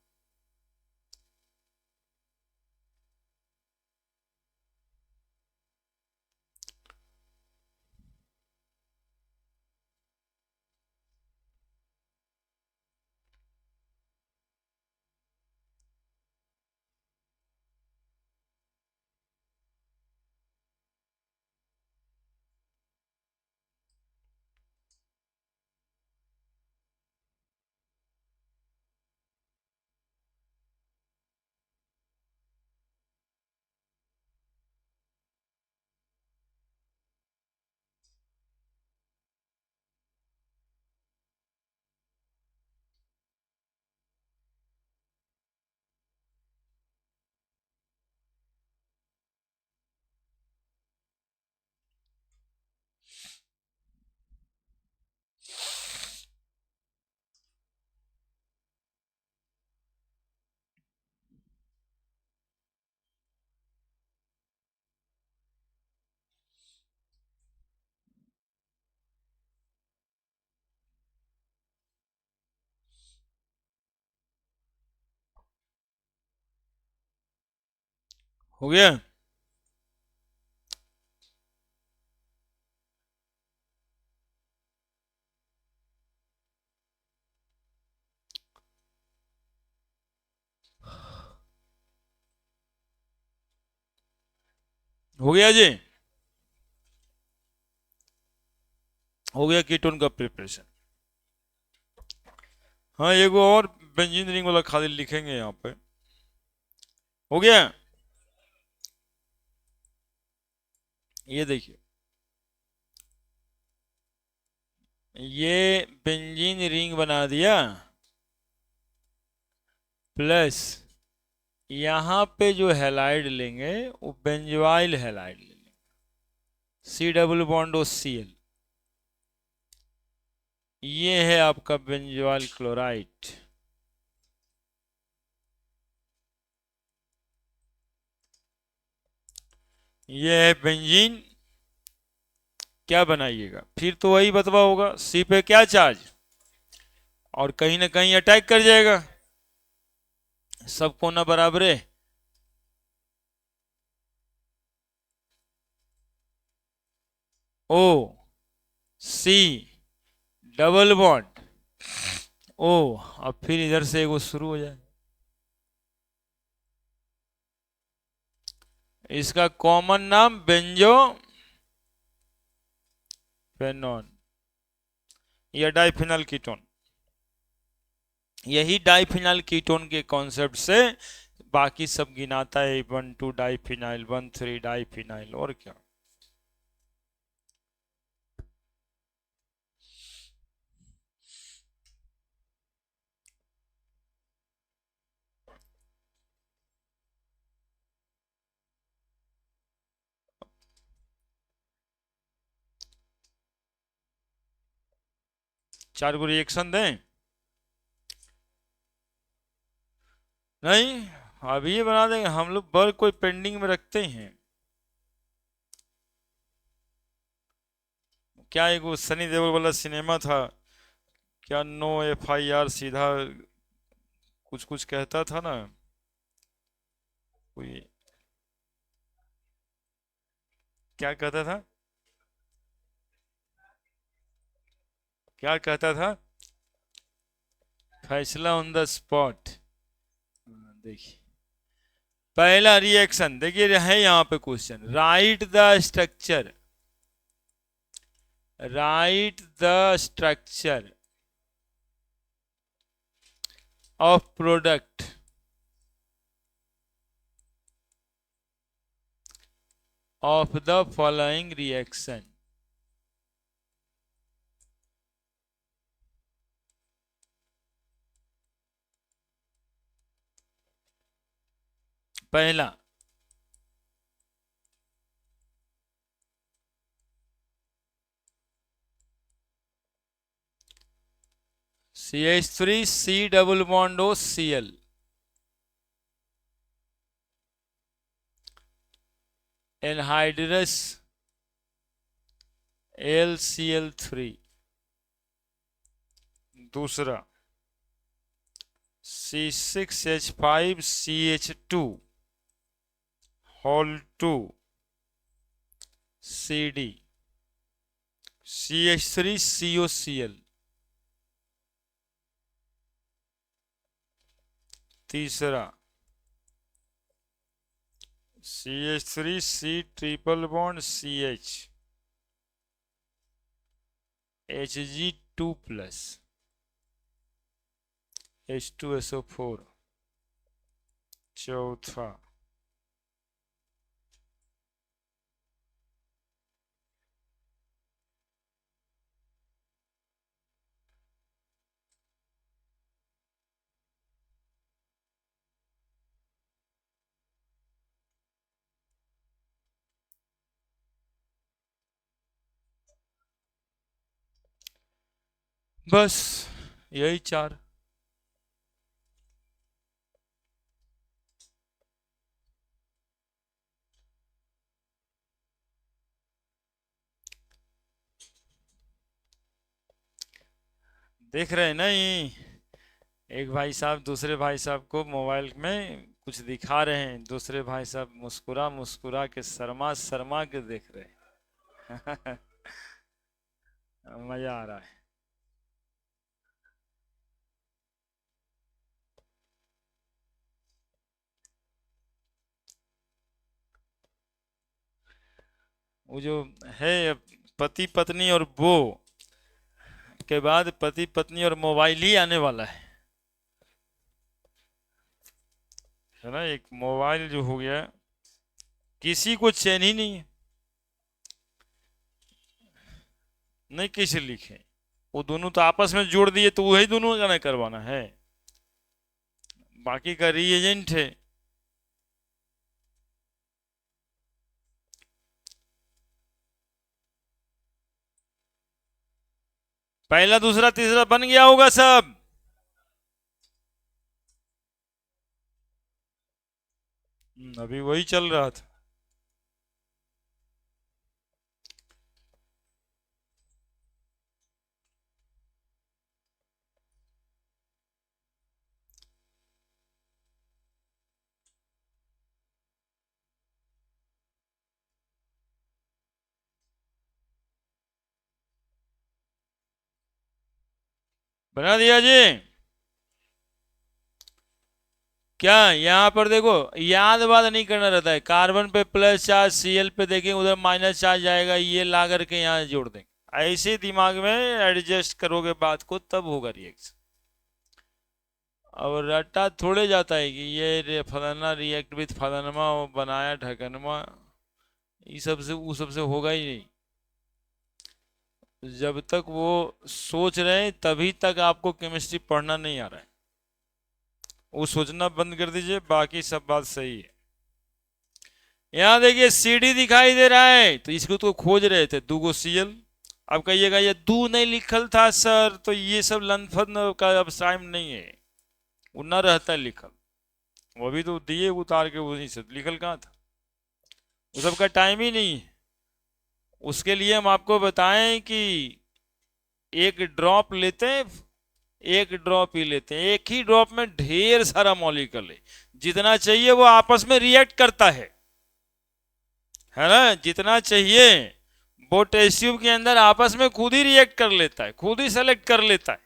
A: हो गया, हो गया जी, हो गया कीटोन का प्रिपरेशन। हाँ एक और बेंजीन रिंग वाला खाली लिखेंगे यहाँ पे, हो गया। ये देखिए, ये बेंजीन रिंग बना दिया, प्लस यहाँ पे जो हैलाइड लेंगे वो बेंजोइल हैलाइड लेंगे, C double bond O Cl, ये है आपका बेंजोइल क्लोराइड। ये है बेंजीन, क्या बनाइएगा, फिर तो वही बतवा होगा, C पे क्या चार्ज, और कहीं ना कहीं अटैक कर जाएगा, सबको ना बराबर है, O C double bond O, अब फिर इधर से वो शुरू हो जाए, इसका कॉमन नाम बेंजो फेनॉन या डाइफिनल कीटोन। यही डाइफिनल कीटोन के कॉन्सेप्ट से बाकी सब गिनाता है, 1,2 डाइफिनाइल, 1,3 डाइफिनाइल, और क्या। 4 को रिएक्शन दें? नहीं, अभी ये बना देंगे हम लोग, वर्क कोई पेंडिंग में रखते ही हैं क्या? एक वो सनी देओल वाला सिनेमा था क्या, नो FIR, सीधा कुछ कुछ कहता था ना कोई, क्या कहता था, क्या कहता था? फैसला ऑन द स्पॉट। देखिए पहला रिएक्शन, देखिए है यहाँ पे question, right the structure, right the structure of product of the following reaction. पहला CH3 C double bond O Cl, anhydrous LCl3। दूसरा C6H5CH2 whole 2 CD CH3 COCl। तीसरा CH3 C triple bond CH Hg2+ H2SO4। चौथा बस यही 4। देख रहे हैं नहीं, एक भाई साहब दूसरे भाई साहब को मोबाइल में कुछ दिखा रहे हैं, दूसरे भाई साहब मुस्कुरा मुस्कुरा के शर्मा शर्मा के देख रहे हैं। मजा आ रहा है। वो जो है पति पत्नी और वो के बाद पति पत्नी और मोबाइल ही आने वाला है ना। एक मोबाइल जो हो गया, किसी को चैन ही नहीं है, नहीं कैसे लिखे, वो दोनों तो आपस में जोड़ दिए तो वही दोनों का ना करवाना है, बाकी का रीएजेंट है। पहला दूसरा तीसरा बन गया होगा सब। अभी वही चल रहा था। बना दिया जी। क्या यहाँ पर देखो, याद बात नहीं करना रहता है, कार्बन पे प्लस चार्ज, Cl पे देखेंगे उधर माइनस चार्ज आएगा, ये ला करके यहाँ जोड़ देंगे, ऐसे दिमाग में एडजस्ट करोगे बात को तब होगा रिएक्शन। और रट्टा थोड़े जाता है कि ये फलाना रिएक्ट विथ फलानमा वो बनाया ढकनमा, ये सबसे वो सबसे होगा ही नहीं। जब तक वो सोच रहे हैं तभी तक आपको केमिस्ट्री पढ़ना नहीं आ रहा है, वो सोचना बंद कर दीजिए, बाकी सब बात सही है। यहाँ देखिए CD दिखाई दे रहा है तो इसको तो खोज रहे थे, 2 Cl, अब कहिएगा ये दू नहीं लिखल था सर, तो ये सब लंथन का अब टाइम नहीं है, वो न रहता है लिखल, वो भी तो दिए उतार के वहीं से लिखल कहाँ था, वो सब का टाइम ही नहीं है। उसके लिए हम आपको बताएं कि एक ड्रॉप लेते हैं, एक ड्रॉप ही लेते हैं, एक ही ड्रॉप में ढेर सारा मॉलिक्यूल है, जितना चाहिए वो आपस में रिएक्ट करता है ना, जितना चाहिए वो टेस्ट ट्यूब के अंदर आपस में खुद ही रिएक्ट कर लेता है, खुद ही सेलेक्ट कर लेता है।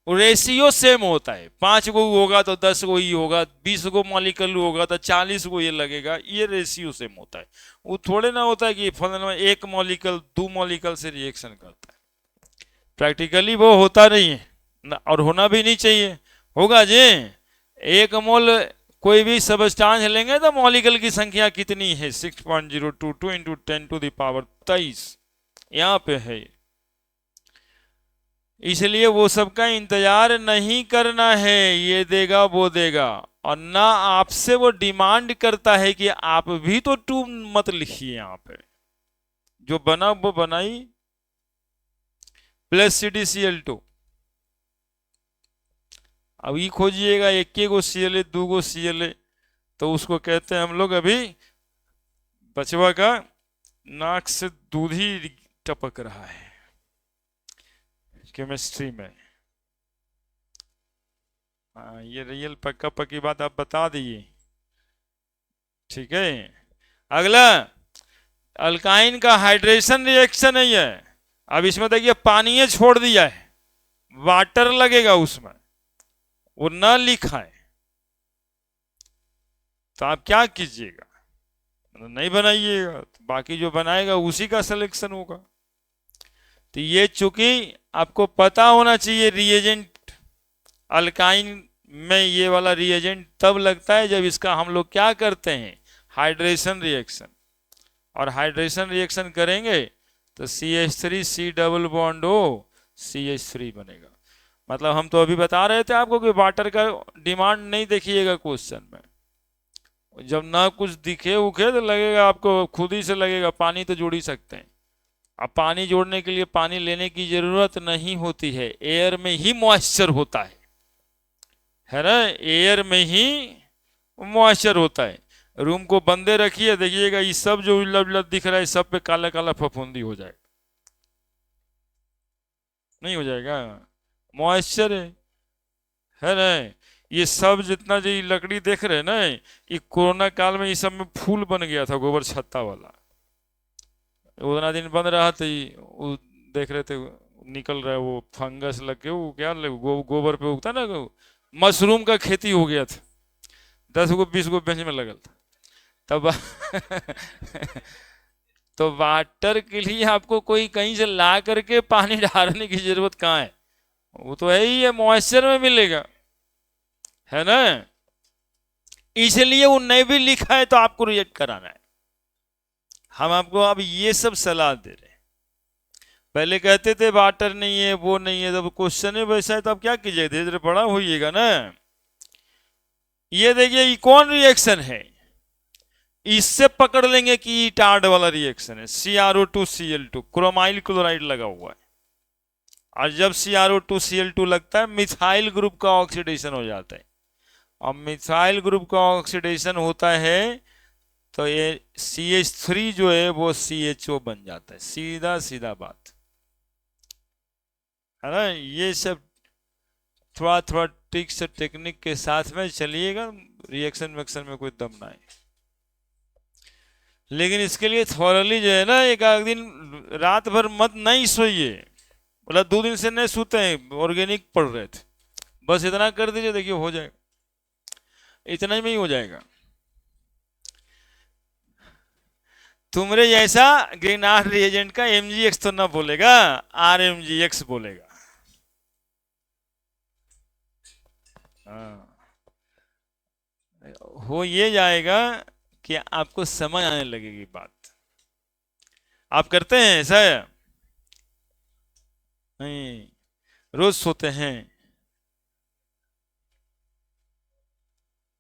A: रेशियो सेम होता है, 5 गो होगा तो 10 गो ही होगा, 20 गो मॉलिक्यूल होगा तो 40 गो ये लगेगा, ये रेशियो सेम होता है। वो थोड़े ना होता है कि फलन एक मॉलिक्यूल 2 मॉलिक्यूल से रिएक्शन करता है, प्रैक्टिकली वो होता नहीं है और होना भी नहीं चाहिए। होगा जी, 1 मोल कोई भी सबस्टांस लेंगे तो मॉलिक्यूल की संख्या कितनी है, 6.022 इंटू 10⁻23 यहाँ पे है। इसलिए वो सबका इंतजार नहीं करना है, ये देगा वो देगा, और ना आपसे वो डिमांड करता है कि आप भी तो 2 मत लिखिए, यहाँ पे जो बना वो बनाई प्लस CdCl2। अब ये खोजिएगा 1 गो Cl 2 गो Cl, तो उसको कहते हैं हम लोग अभी बचवा का नाक से दूध ही टपक रहा है केमिस्ट्री में। हाँ, ये रियल पक्का पक्की बात आप बता दिए, ठीक है। अगला अल्काइन का हाइड्रेशन रिएक्शन है ये। अब इसमें देखिए पानी छोड़ दिया है, वाटर लगेगा उसमें, वो न लिखा है, तो आप क्या कीजिएगा, नहीं बनाइएगा, तो बाकी जो बनाएगा उसी का सिलेक्शन होगा। तो ये चूंकि आपको पता होना चाहिए रिएजेंट, अल्काइन में ये वाला रिएजेंट तब लगता है जब इसका हम लोग क्या करते हैं, हाइड्रेशन रिएक्शन, और हाइड्रेशन रिएक्शन करेंगे तो CH3 C double bond O CH3 बनेगा। मतलब हम तो अभी बता रहे थे आपको कि वाटर का डिमांड नहीं देखिएगा क्वेश्चन में, जब ना कुछ दिखे उखे तो लगेगा आपको, खुद ही से लगेगा पानी तो जोड़ ही सकते हैं। अब पानी जोड़ने के लिए पानी लेने की जरूरत नहीं होती है, एयर में ही मॉइस्चर होता है ना, एयर में ही मॉइस्चर होता है। रूम को बंदे रखिए, देखिएगा ये सब जो उलट उलट दिख रहा है सब पे काला काला फफूंदी हो जाएगा, नहीं हो जाएगा, मॉइस्चर है ना। ये सब जितना जो लकड़ी देख रहे हैं ना, ये कोरोना काल में ये सब में फूल बन गया था, गोबर छत्ता वाला, उतना दिन बंद रहा तो वो देख रहे थे निकल रहा है वो फंगस लग के, वो क्या गोबर पे उगता ना, मशरूम का खेती हो गया था, 10 गो 20 गो बेंच में लगल था तब तो वाटर के लिए आपको कोई कहीं से ला करके पानी डालने की जरूरत कहाँ है, वो तो है ही है, मॉइस्चर में मिलेगा, है ना। इसलिए वो नहीं भी लिखा है तो आपको रिएक्ट कराना है। हम आपको अब ये सब सलाह दे रहे हैं, पहले कहते थे वाटर नहीं है वो नहीं है, जब क्वेश्चन है वैसा है तो आप क्या कीजिए, धीरे धीरे बड़ा होइएगा ना। ये देखिए ये कौन रिएक्शन है, इससे पकड़ लेंगे कि टार्ड वाला रिएक्शन है, CrO2Cl2, क्रोमाइल क्लोराइड लगा हुआ है, और जब CrO2Cl2 लगता है मिथाइल ग्रुप का ऑक्सीडेशन हो जाता है, और मिथाइल ग्रुप का ऑक्सीडेशन होता है तो ये CH3 जो है वो CHO बन जाता है, सीधा सीधा बात है ना। ये सब थोड़ा थोड़ा ट्रिक्स टेक्निक के साथ में चलिएगा, रिएक्शन वेक्शन में कोई दम ना है, लेकिन इसके लिए थॉरली जो है ना, एक आध दिन रात भर मत नहीं सोइए, बोला 2 दिन से नहीं सोते हैं, ऑर्गेनिक पढ़ रहे थे, बस इतना कर दीजिए, देखिए हो जाएगा, इतना ही में ही हो जाएगा। तुमरे जैसा ग्रीनहाउस रिएजेंट का MgX तो ना बोलेगा, RMgX बोलेगा। हो ये जाएगा कि आपको समझ आने लगेगी बात। आप करते हैं ऐसा? नहीं, रोज सोते हैं